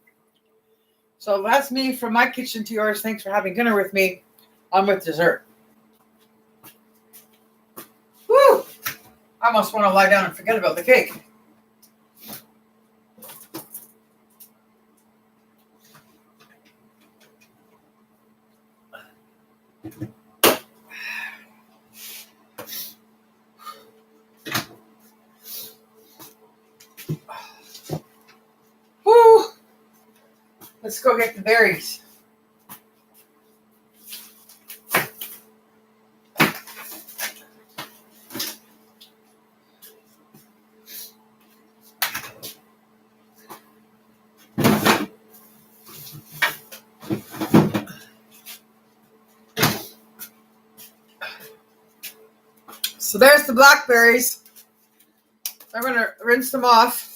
Speaker 1: So that's me from my kitchen to yours. Thanks for having dinner with me. I'm with dessert. Woo! I almost want to lie down and forget about the cake. Woo! Let's go get the berries. So there's the blackberries. I'm going to rinse them off.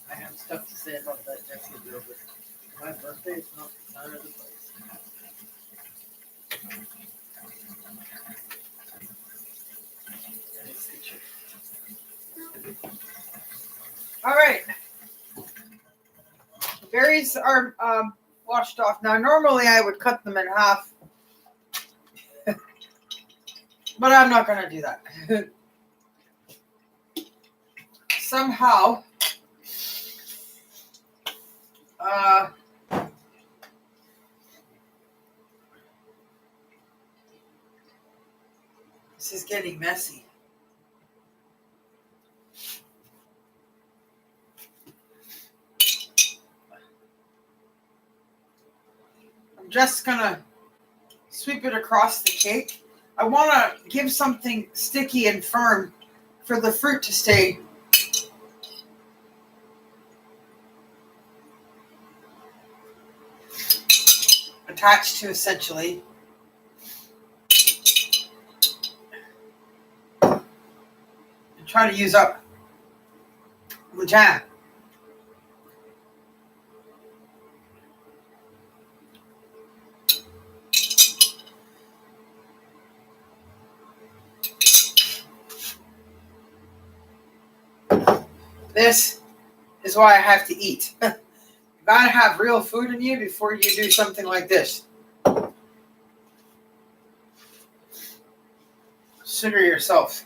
Speaker 1: I have stuff to say about that Jesse girl, but my birthday is not the time of the place. All right. The berries are washed off. Now, normally I would cut them in half, but I'm not going to do that. Somehow, this is getting messy. I'm just going to sweep it across the cake. I want to give something sticky and firm for the fruit to stay attached to, essentially. And try to use up the jam. This is why I have to eat. You gotta have real food in you before you do something like this. Consider yourself.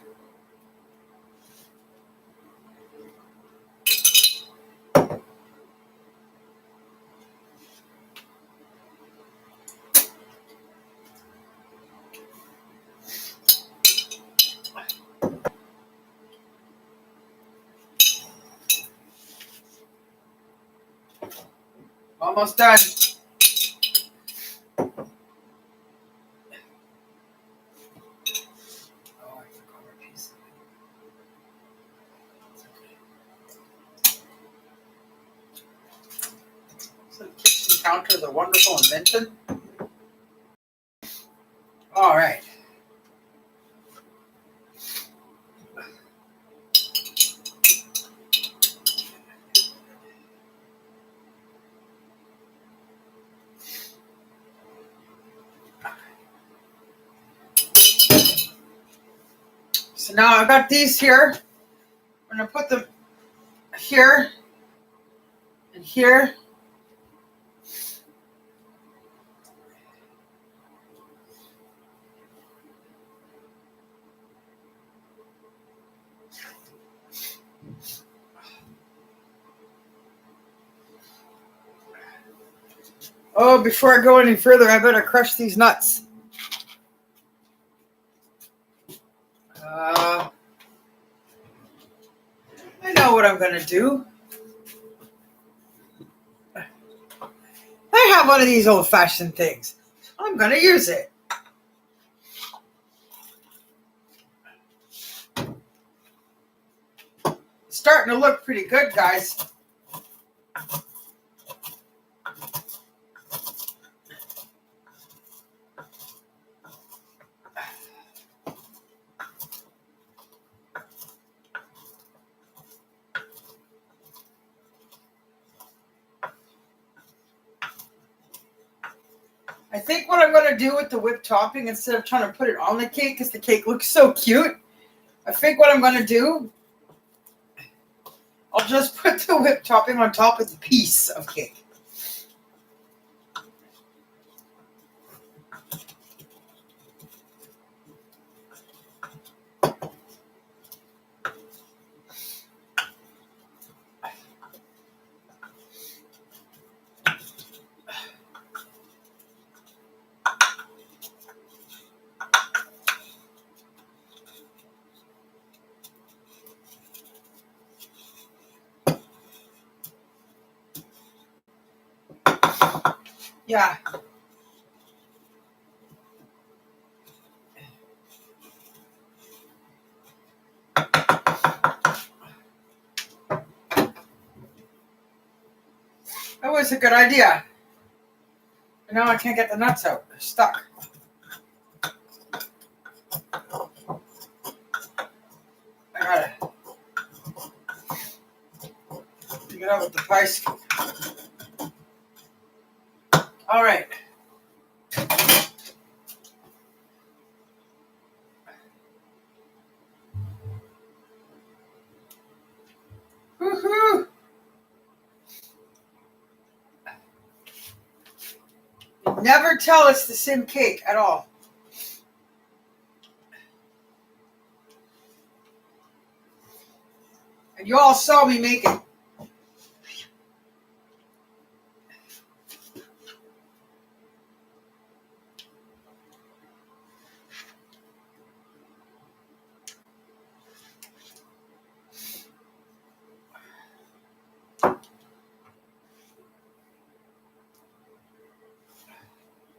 Speaker 1: Almost done. Oh, I forgot a piece. So the kitchen counter is a wonderful invention. All right. So now I've got these here. I'm going to put them here and here. Oh, before I go any further, I better crush these nuts. I know what I'm going to do. I have one of these old-fashioned things. I'm going to use it. It's starting to look pretty good, guys. I think what I'm going to do with the whipped topping, instead of trying to put it on the cake, because the cake looks so cute, I think what I'm going to do, I'll just put the whipped topping on top of the piece of cake. Yeah. That was a good idea. And now I can't get the nuts out. They're stuck. I gotta get out with the pie scoop. All right. Woohoo! You never tell it's the same cake at all. And you all saw me make it.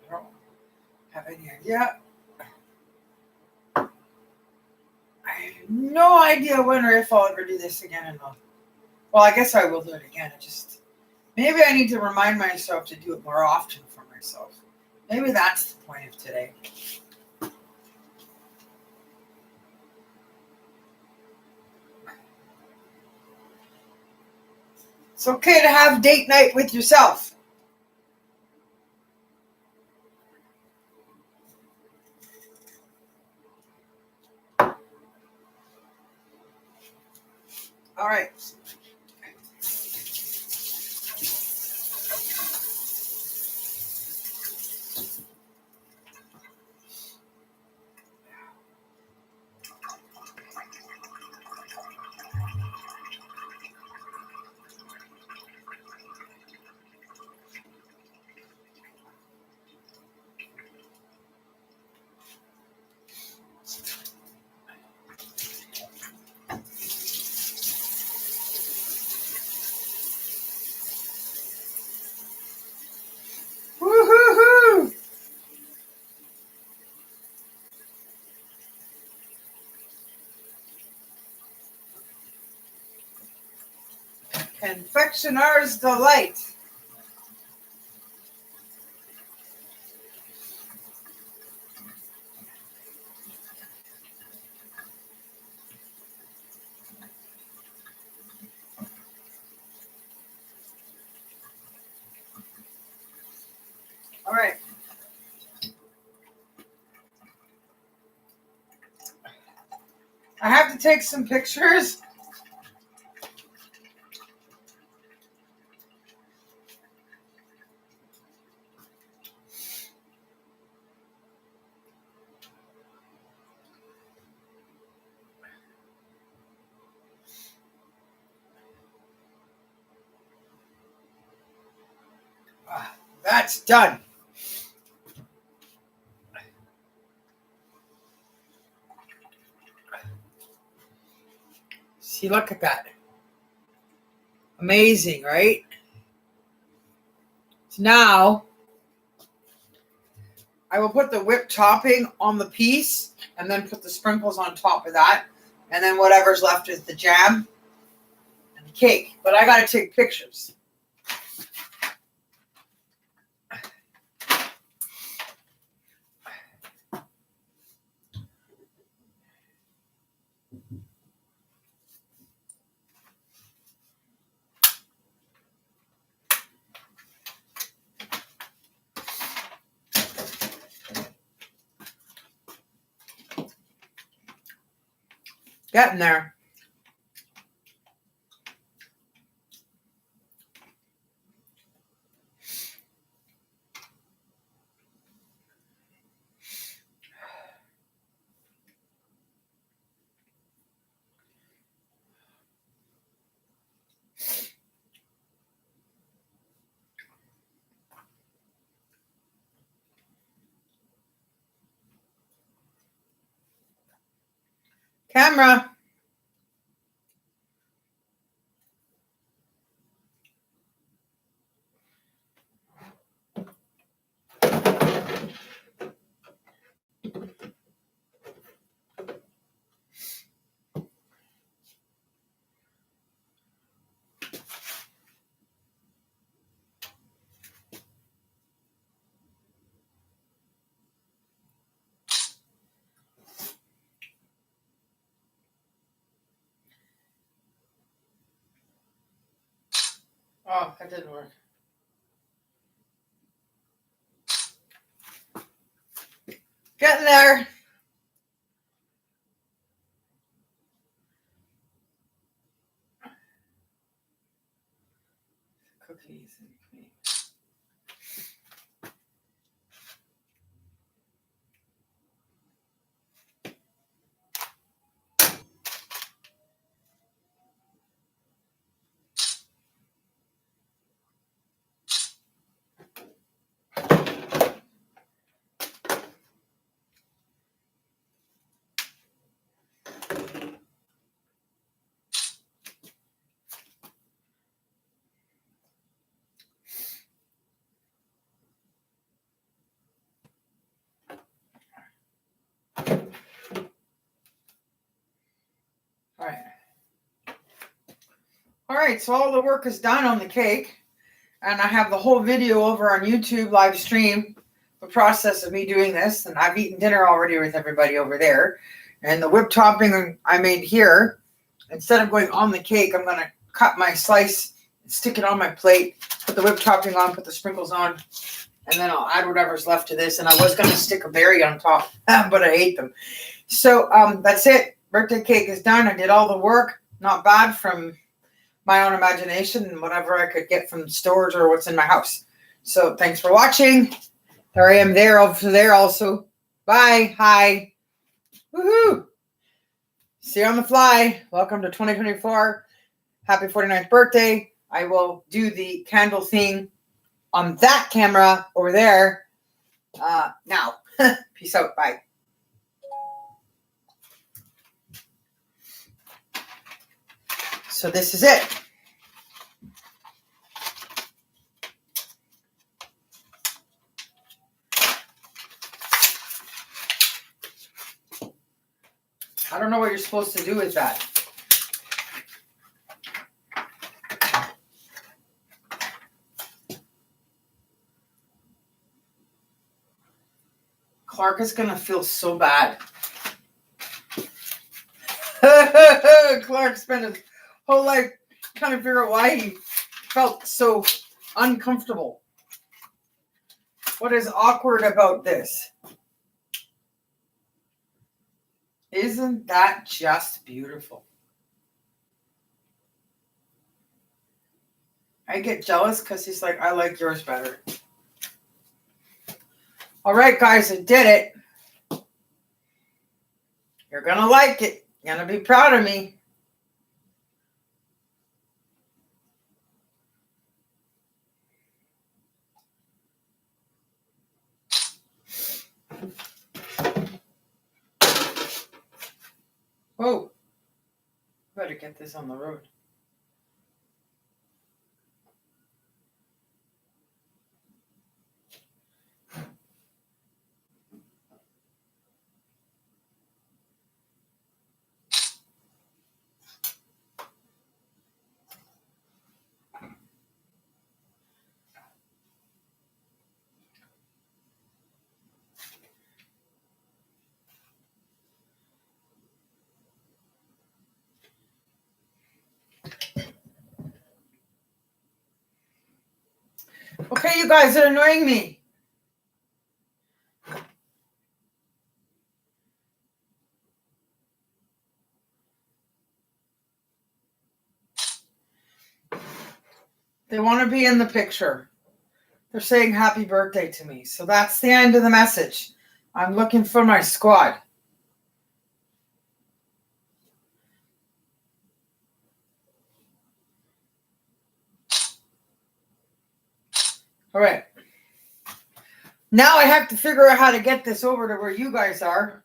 Speaker 1: I don't have any idea. I have no idea when or if I'll ever do this again. And well, I guess I will do it again. Maybe I need to remind myself to do it more often for myself. Maybe that's the point of today. It's okay to have date night with yourself. All right. Confectioner's Delight. All right. I have to take some pictures. That's done. See, look at that. Amazing, right? So now I will put the whipped topping on the piece and then put the sprinkles on top of that. And then whatever's left is the jam and the cake. But I got to take pictures. Getting there. Camera. Oh, that didn't work. Getting there. Cookies and cream. All right. All right, so all the work is done on the cake. And I have the whole video over on YouTube live stream, the process of me doing this. And I've eaten dinner already with everybody over there. And the whipped topping I made here, instead of going on the cake, I'm going to cut my slice, stick it on my plate, put the whipped topping on, put the sprinkles on, and then I'll add whatever's left to this. And I was going to stick a berry on top, but I hate them. So that's it. Birthday cake is done. I did all the work. Not bad from my own imagination and whatever I could get from stores or what's in my house. So thanks for watching. There I am there over there also. Bye. Hi. Woohoo. See you on the fly. Welcome to 2024. Happy 49th birthday. I will do the candle thing on that camera over there now. Peace out. Bye. So this is it. I don't know what you're supposed to do with that. Clark is going to feel so bad. Clark spent his whole life trying to figure out why he felt so uncomfortable. What is awkward about this? Isn't that just beautiful? I get jealous because he's like, I like yours better. All right, guys, I did it. You're going to like it. You're going to be proud of me. Whoa. Better get this on the road. Okay, you guys are annoying me. They want to be in the picture. They're saying happy birthday to me. So that's the end of the message. I'm looking for my squad. All right. Now I have to figure out how to get this over to where you guys are.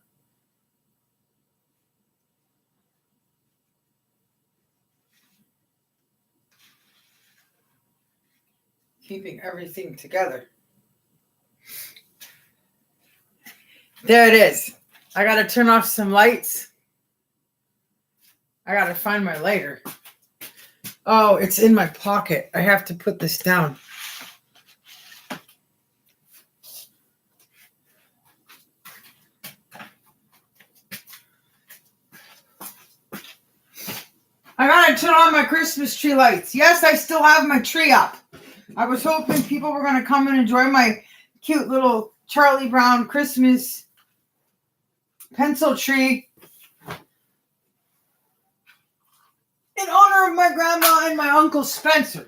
Speaker 1: Keeping everything together. There it is. I got to turn off some lights. I got to find my lighter. Oh, it's in my pocket. I have to put this down. I got to turn on my Christmas tree lights. Yes, I still have my tree up. I was hoping people were going to come and enjoy my cute little Charlie Brown Christmas pencil tree in honor of my grandma and my Uncle Spencer.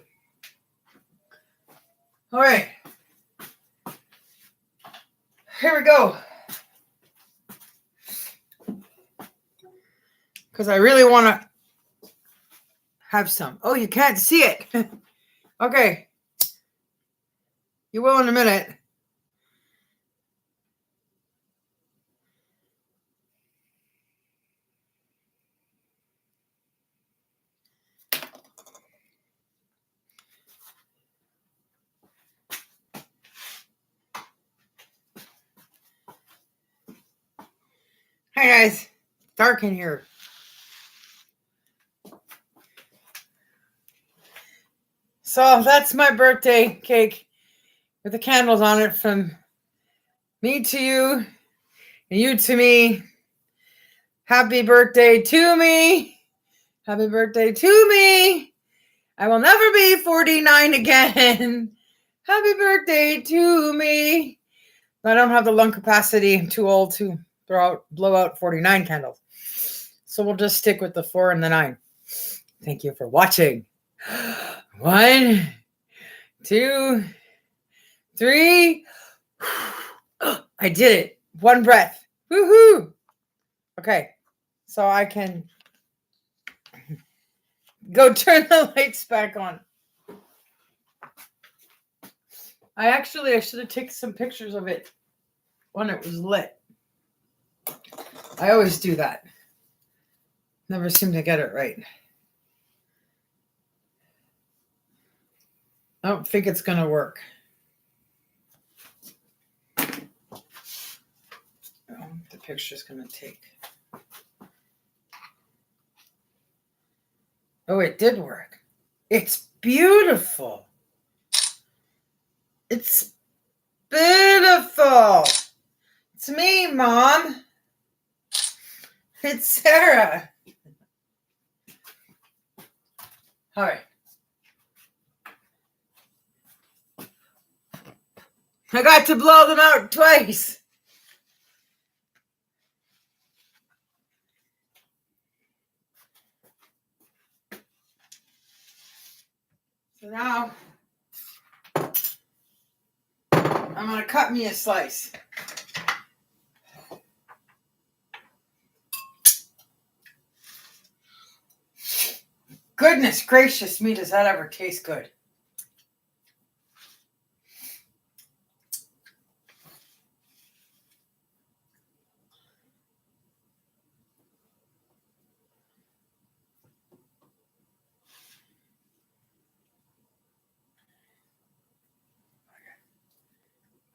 Speaker 1: All right. Here we go. Because I really want to have some. Oh, you can't see it. Okay. You will in a minute. Hi guys, dark in here. So that's my birthday cake with the candles on it from me to you and you to me. Happy birthday to me. Happy birthday to me. I will never be 49 again. Happy birthday to me. I don't have the lung capacity. I'm too old to blow out 49 candles. So we'll just stick with the 4 and the 9. Thank you for watching. 1, 2, 3. I did it. 1 breath. Woohoo. Okay. So I can go turn the lights back on. I should have taken some pictures of it when it was lit. I always do that. Never seem to get it right. I don't think it's going to work. The picture's going to take. Oh, it did work. It's beautiful. It's beautiful. It's me, Mom. It's Sarah. All right. I got to blow them out twice. So now I'm going to cut me a slice. Goodness gracious me, does that ever taste good?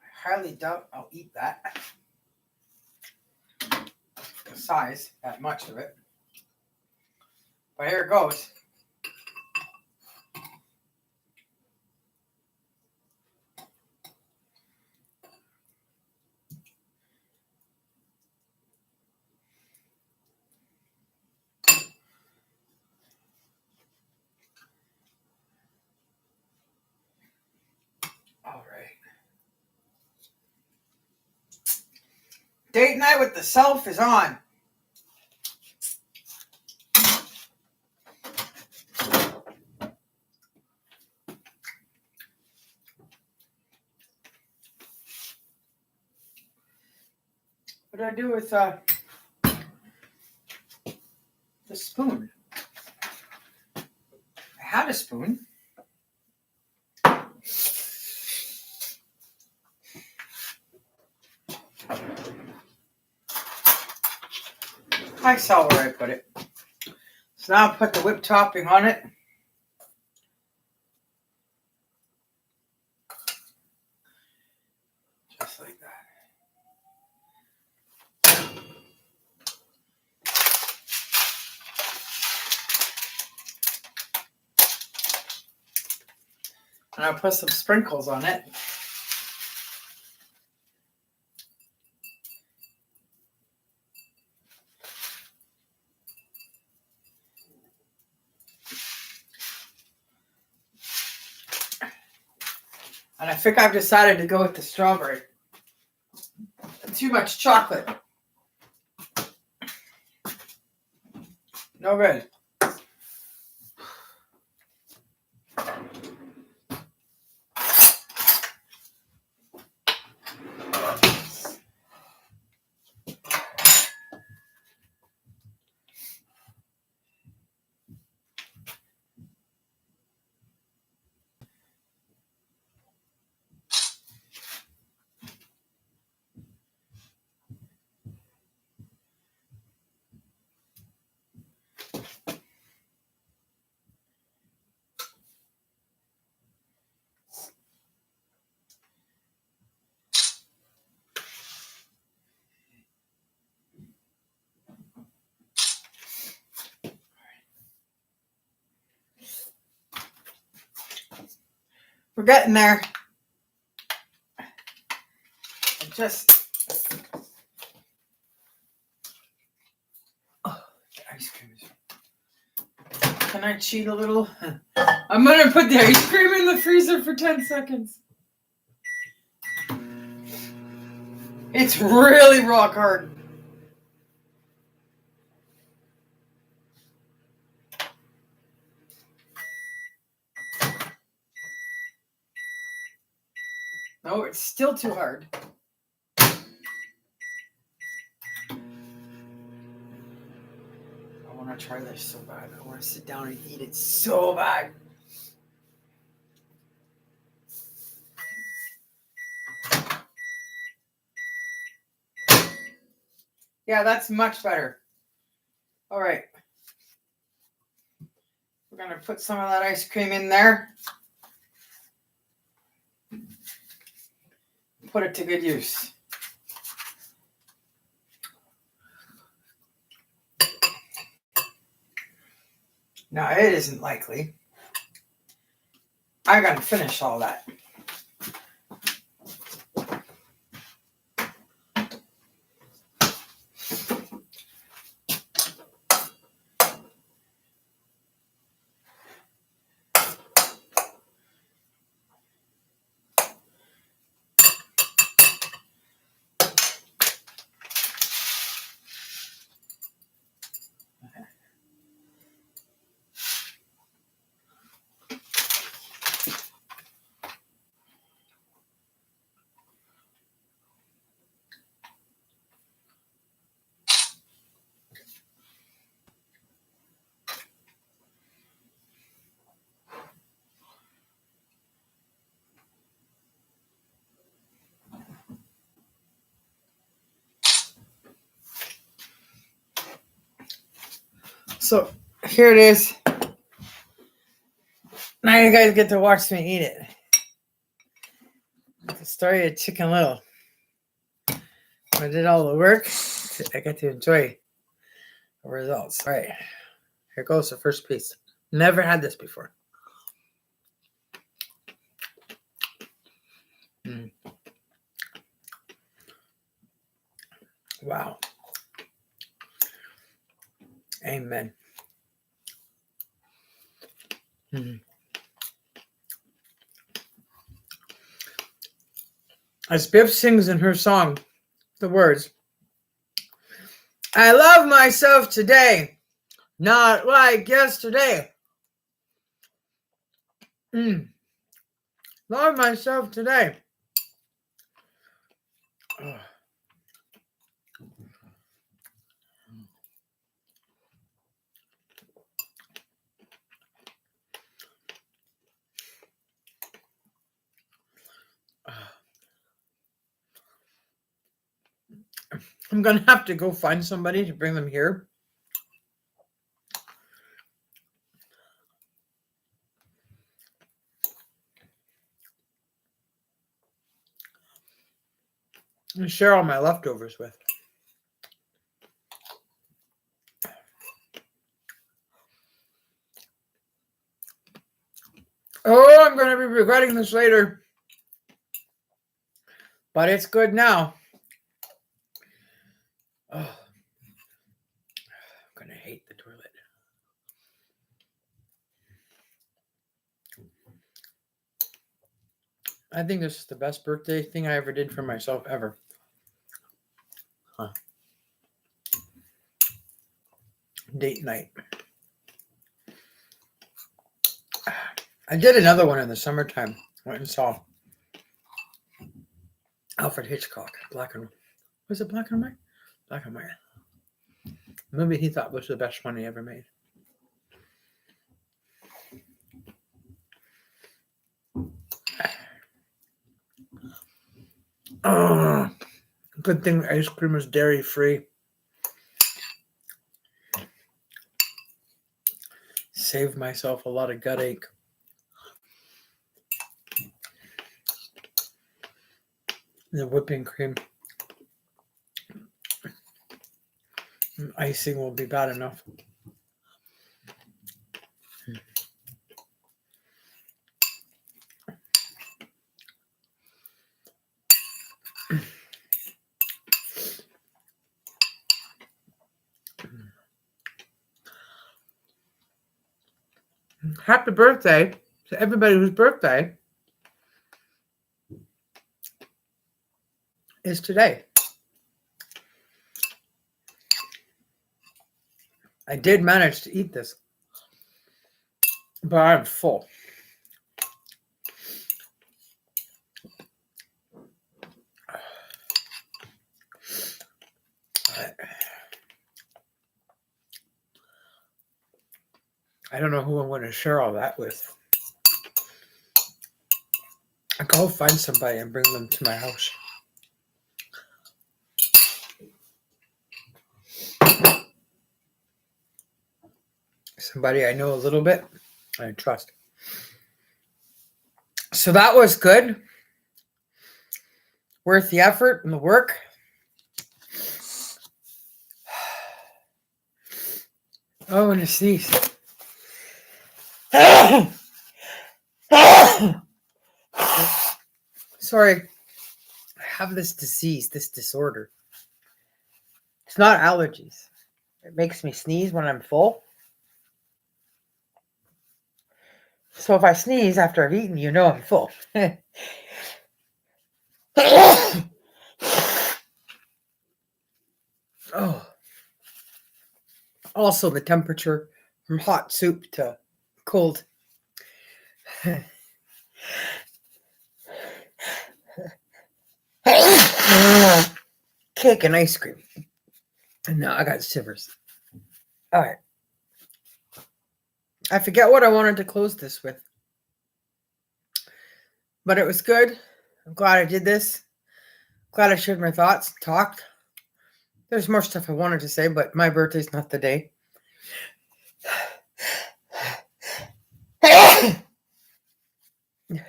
Speaker 1: I hardly doubt I'll eat that. The size, that much of it. But here it goes. All right. Date night with the self is on. What do I do with the spoon? I had a spoon. I saw where I put it. So now I'll put the whipped topping on it. Just like that. And I'll put some sprinkles on it. And I think I've decided to go with the strawberry. Too much chocolate. No good. We're getting there. The ice cream is. Can I cheat a little? I'm gonna put the ice cream in the freezer for 10 seconds. It's really rock hard. No, it's still too hard. I want to try this so bad. I want to sit down and eat it so bad. Yeah, that's much better. All right. We're going to put some of that ice cream in there. Put it to good use. Now, it isn't likely. I got to finish all that. So here it is. Now you guys get to watch me eat it. The story of Chicken Little. I did all the work. I get to enjoy the results. All right. Here goes the first piece. Never had this before. Wow. Amen. As Biff sings in her song, the words, I love myself today, not like yesterday. Love myself today. Oh. I'm going to have to go find somebody to bring them here. And share all my leftovers with. Oh, I'm going to be regretting this later. But it's good now. Oh, I'm going to hate the toilet. I think this is the best birthday thing I ever did for myself ever. Date night. I did another one in the summertime. Went and saw Alfred Hitchcock. Was it black and white? Black and white. The movie he thought was the best one he ever made. Oh, good thing ice cream is dairy free. Saved myself a lot of gut ache. The whipping cream and icing will be bad enough. Happy birthday to everybody whose birthday is today. I did manage to eat this, but I'm full. I don't know who I'm going to share all that with. I'll go find somebody and bring them to my house. Somebody I know a little bit, I trust. So that was good. Worth the effort and the work. Oh, and a sneeze. Sorry. I have this disease, this disorder. It's not allergies. It makes me sneeze when I'm full. So if I sneeze after I've eaten, you know I'm full. Oh. Also the temperature from hot soup to cold. Cake and ice cream. And now I got shivers. All right. I forget what I wanted to close this with. But it was good. I'm glad I did this. Glad I shared my thoughts, talked. There's more stuff I wanted to say, but my birthday's not the day. And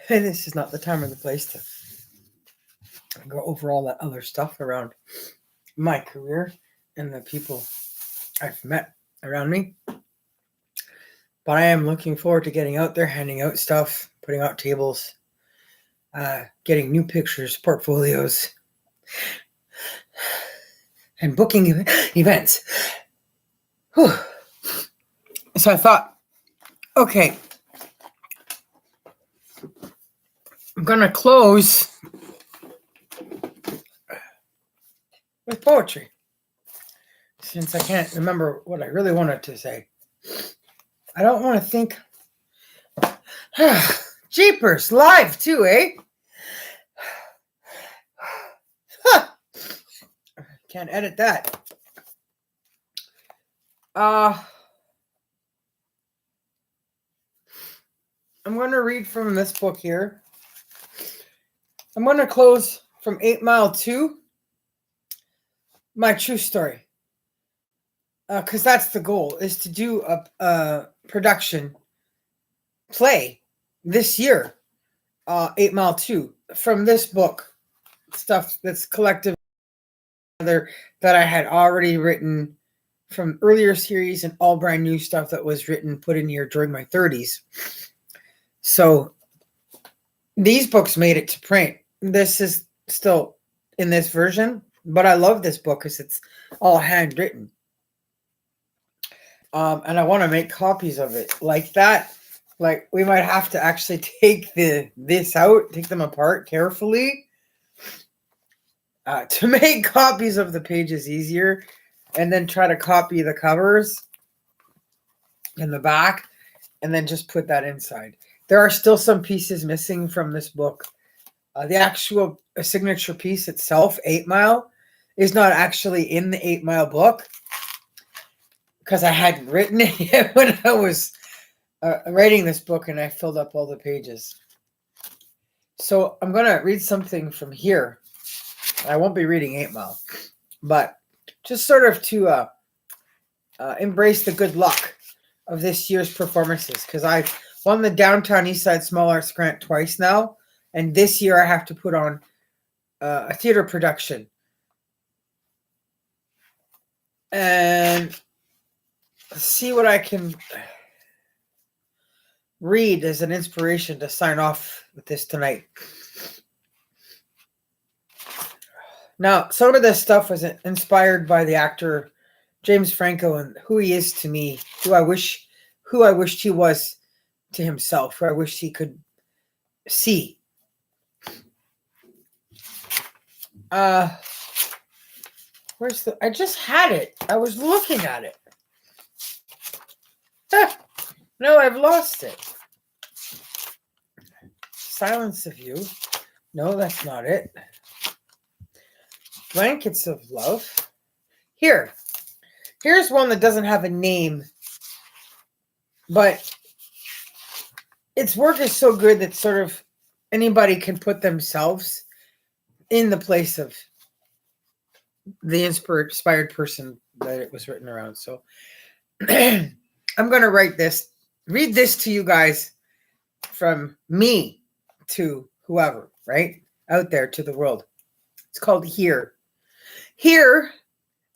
Speaker 1: this is not the time or the place to go over all that other stuff around my career and the people I've met around me. But I am looking forward to getting out there, handing out stuff, putting out tables, getting new pictures, portfolios, and booking events. Whew. So I thought, okay, I'm going to close with poetry, since I can't remember what I really wanted to say. I don't want to think. Jeepers, live too, eh? Can't edit that. I'm going to read from this book here. I'm going to close from 8 Mile 2, my true story. Because that's the goal, is to do a production play this year, 8 Mile 2, from this book, stuff that's collective that I had already written from earlier series and all brand new stuff that was written, put in here during my 30s. So these books made it to print. This is still in this version, but I love this book because it's all handwritten. And I want to make copies of it like that. Like, we might have to actually take this out, take them apart carefully to make copies of the pages easier, and then try to copy the covers in the back, and then just put that inside. There are still some pieces missing from this book. The actual signature piece itself, 8 Mile, is not actually in the 8 Mile book because I hadn't written it yet when I was writing this book, and I filled up all the pages. So I'm going to read something from here. I won't be reading 8 Mile, but just sort of to embrace the good luck of this year's performances, because I've won the Downtown Eastside Small Arts Grant twice now, and this year I have to put on a theater production. And see what I can read as an inspiration to sign off with this tonight. Now, some of this stuff was inspired by the actor James Franco and who he is to me, who I wished he was to himself, who I wished he could see. I just had it. I was looking at it. No, I've lost it. Silence of You. No, that's not it. Blankets of Love. Here's one that doesn't have a name, but its work is so good that sort of anybody can put themselves in the place of the inspired person that it was written around. So I'm going to read this to you guys from me to whoever, right? Out there to the world. It's called Here. Here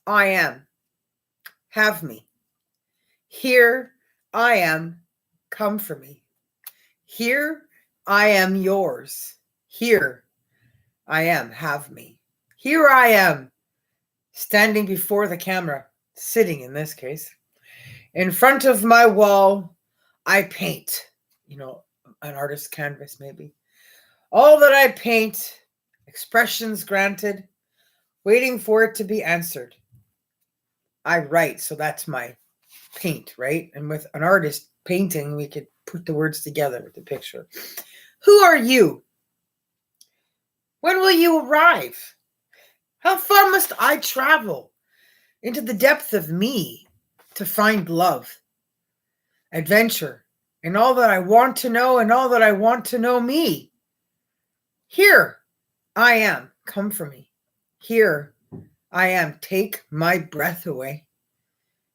Speaker 1: I am. Have me. Here I am. Come for me. Here I am yours. Here I am. Have me. Here I am. Standing before the camera. Sitting in this case. In front of my wall, I paint. An artist's canvas maybe. All that I paint, expressions granted, waiting for it to be answered. I write, so that's my paint, right? And with an artist painting, we could put the words together with the picture. Who are you? When will you arrive? How far must I travel into the depth of me to find love, adventure, and all that I want to know and all that I want to know me? Here I am. Come for me. Here I am. Take my breath away.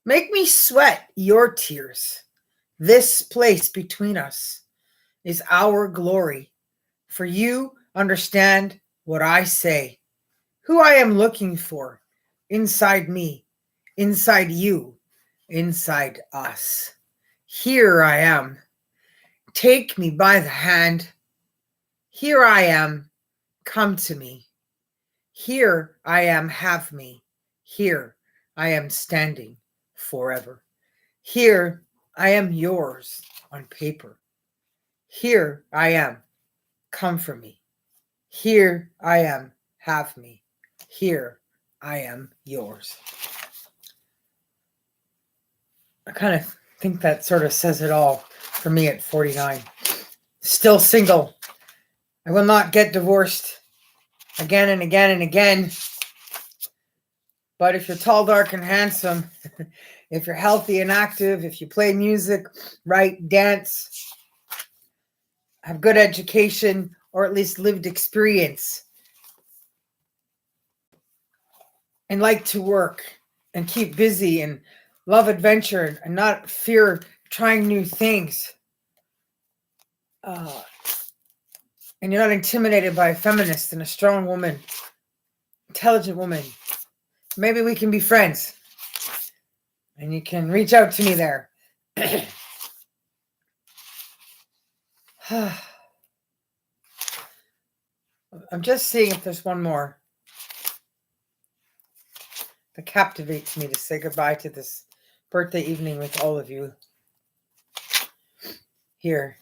Speaker 1: Make me sweat your tears. This place between us is our glory. For you understand what I say, who I am looking for inside me, inside you, inside us. Here I am. Take me by the hand. Here I am. Come to me. Here I am. Have me. Here I am standing forever. Here I am yours on paper. Here I am. Come for me. Here I am. Have me. Here I am yours. I kind of think that sort of says it all for me at 49. Still single. I will not get divorced again and again and again. But if you're tall, dark, and handsome, if you're healthy and active, if you play music, write, dance, have good education, or at least lived experience, and like to work and keep busy and love adventure and not fear trying new things, and you're not intimidated by a feminist and a strong woman, intelligent woman, maybe we can be friends. And you can reach out to me there. I'm just seeing if there's one more that captivates me to say goodbye to this birthday evening with all of you here.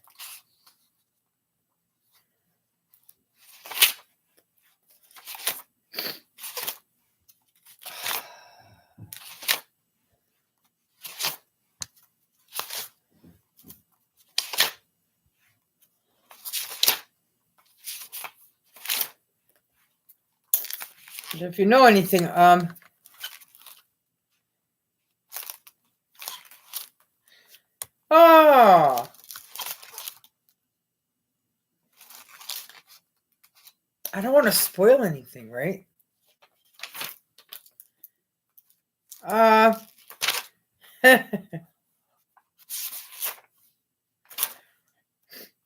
Speaker 1: If you know anything, I don't want to spoil anything, right?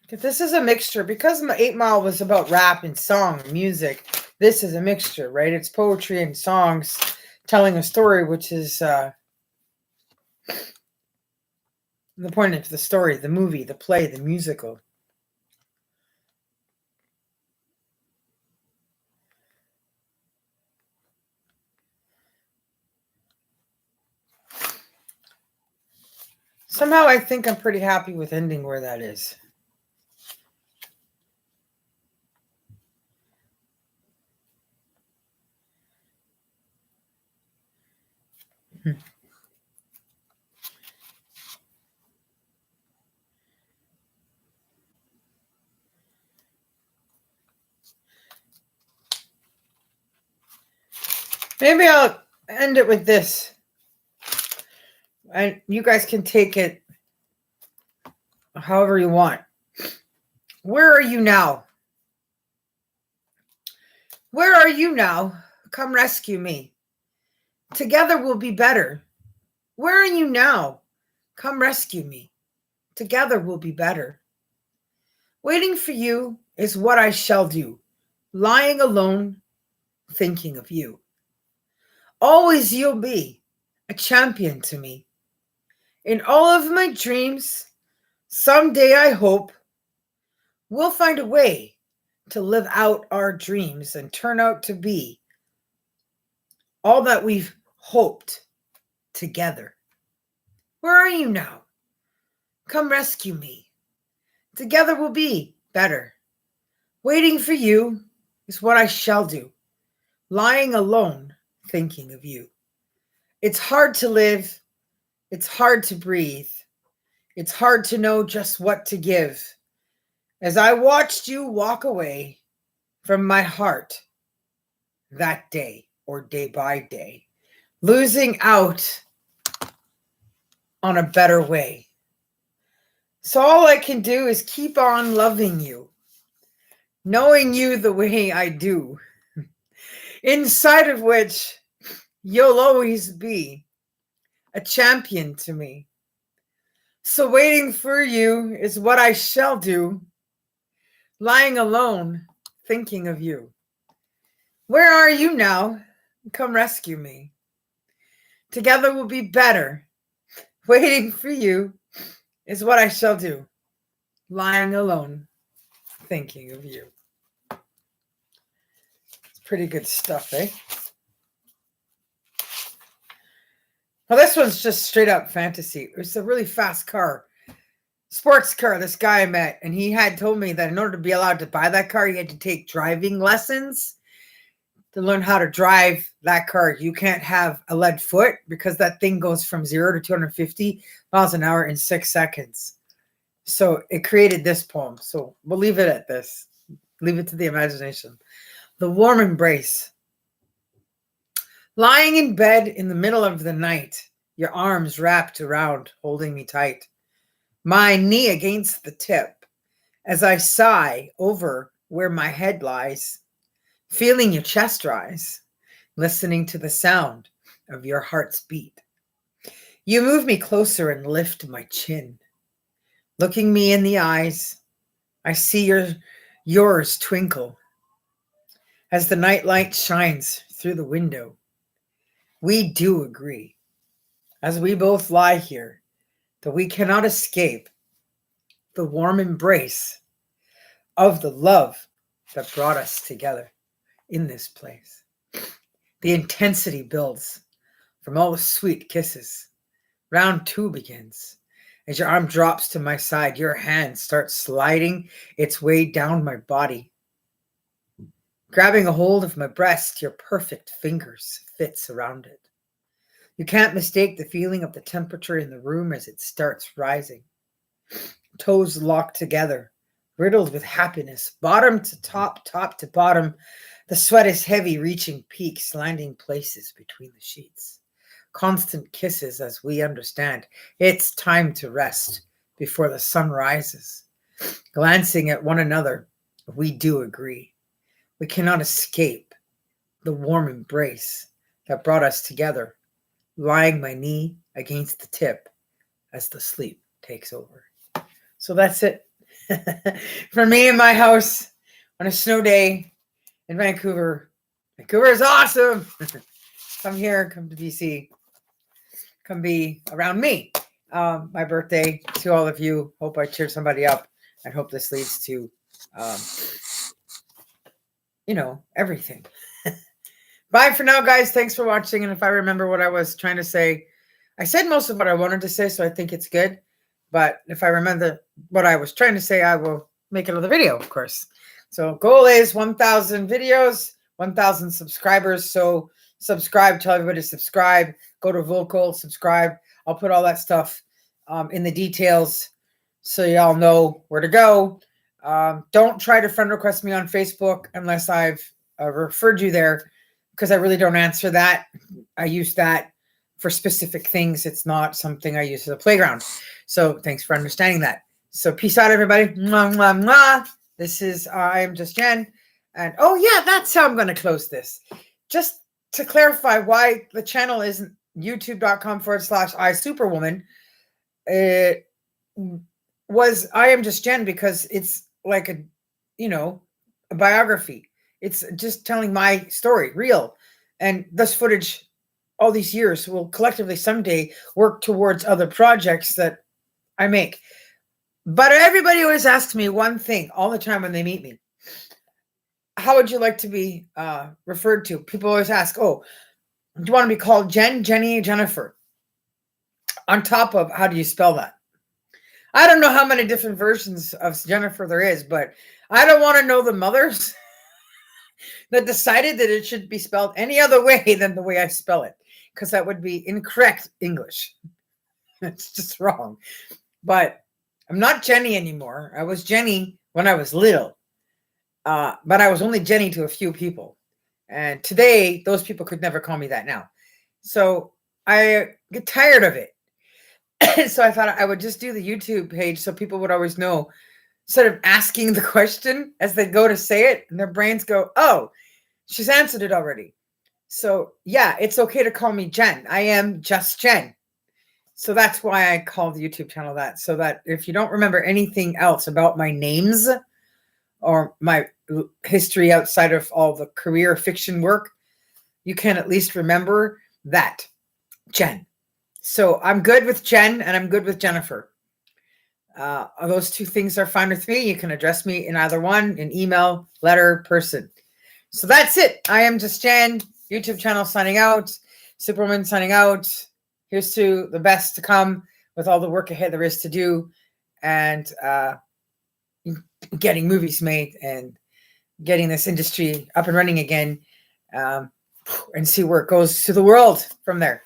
Speaker 1: This is a mixture, because my 8 Mile was about rap and song and music. This is a mixture, right? It's poetry and songs telling a story, which is the point of the story, the movie, the play, the musical. Somehow I think I'm pretty happy with ending where that is. Maybe I'll end it with this. And you guys can take it however you want. Where are you now? Where are you now? Come rescue me. Together we'll be better. Where are you now? Come rescue me. Together we'll be better. Waiting for you is what I shall do. Lying alone, thinking of you. Always you'll be a champion to me. In all of my dreams, someday I hope we'll find a way to live out our dreams and turn out to be all that we've hoped together. Where are you now? Come rescue me. Together we'll be better. Waiting for you is what I shall do. Lying alone, thinking of you. It's hard to live. It's hard to breathe. It's hard to know just what to give. As I watched you walk away from my heart that day, or day by day, losing out on a better way. So all I can do is keep on loving you, knowing you the way I do, inside of which you'll always be a champion to me. So waiting for you is what I shall do, lying alone, thinking of you. Where are you now? Come rescue me. Together we'll be better. Waiting for you is what I shall do, lying alone, thinking of you. It's pretty good stuff, eh? Well, this one's just straight up fantasy. It's a really fast car, sports car. This guy I met, and he had told me that in order to be allowed to buy that car, he had to take driving lessons to learn how to drive that car. You can't have a lead foot because that thing goes from 0 to 250 miles an hour in 6 seconds. So it created this poem. So we'll leave it at this. Leave it to the imagination. The warm embrace. Lying in bed in the middle of the night, your arms wrapped around, holding me tight. My knee against the tip as I sigh over where my head lies, feeling your chest rise, listening to the sound of your heart's beat. You move me closer and lift my chin. Looking me in the eyes, I see yours twinkle as the nightlight shines through the window. We do agree, as we both lie here, that we cannot escape the warm embrace of the love that brought us together in this place. The intensity builds from all the sweet kisses. Round 2 begins. As your arm drops to my side, your hand starts sliding its way down my body. Grabbing a hold of my breast, your perfect fingers fits around it. You can't mistake the feeling of the temperature in the room as it starts rising. Toes locked together, riddled with happiness, bottom to top, top to bottom. The sweat is heavy, reaching peaks, landing places between the sheets. Constant kisses as we understand it's time to rest before the sun rises. Glancing at one another, we do agree. We cannot escape the warm embrace that brought us together, lying my knee against the tip as the sleep takes over. So that's it for me in my house on a snow day in Vancouver. Vancouver is awesome. Come here, come to BC, come be around me. My birthday to all of you. Hope I cheered somebody up. I hope this leads to, everything. Bye for now, guys. Thanks for watching. And if I remember what I was trying to say, I said most of what I wanted to say, so I think it's good. But if I remember what I was trying to say, I will make another video, of course. So goal is 1,000 videos, 1,000 subscribers. So subscribe, tell everybody to subscribe. Go to Vocal, subscribe. I'll put all that stuff in the details so y'all know where to go. Don't try to friend request me on Facebook unless I've referred you there, because I really don't answer that. I use that for specific things. It's not something I use as a playground. So thanks for understanding that. So peace out, everybody. Mwah, mwah, mwah. This is I Am Just Jen. And oh yeah, that's how I'm going to close this. Just to clarify why the channel isn't youtube.com/iSuperwoman. It was I Am Just Jen because it's like a biography. It's just telling my story, real. And this footage, all these years, will collectively someday work towards other projects that I make. But everybody always asks me one thing all the time when they meet me. How would you like to be referred to? People always ask, oh, do you want to be called Jen, Jenny, Jennifer? On top of, how do you spell that? I don't know how many different versions of Jennifer there is, but I don't want to know the mothers that decided that it should be spelled any other way than the way I spell it, because that would be incorrect English. It's just wrong. But I'm not Jenny anymore. I was Jenny when I was little, but I was only Jenny to a few people. And today, those people could never call me that now. So I get tired of it. So I thought I would just do the YouTube page so people would always know, instead of asking the question as they go to say it, and their brains go, oh, she's answered it already. So yeah, it's okay to call me Jen. I am just Jen. So that's why I call the YouTube channel that. So that if you don't remember anything else about my names or my history outside of all the career fiction work, you can at least remember that. Jen. So I'm good with Jen and I'm good with Jennifer. Those two things are fine with me. You can address me in either one, in email, letter, person. So that's it. I am just Jen, YouTube channel signing out, Superwoman signing out. Here's to the best to come with all the work ahead there is to do, and getting movies made and getting this industry up and running again, and see where it goes to the world from there.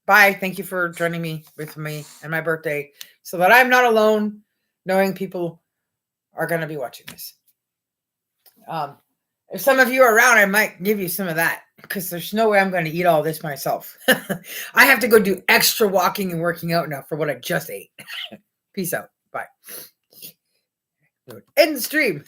Speaker 1: Bye. Thank you for joining me with me and my birthday so that I'm not alone knowing people are going to be watching this. If some of you are around, I might give you some of that because there's no way I'm going to eat all this myself. I have to go do extra walking and working out now for what I just ate. Peace out. Bye. End the stream.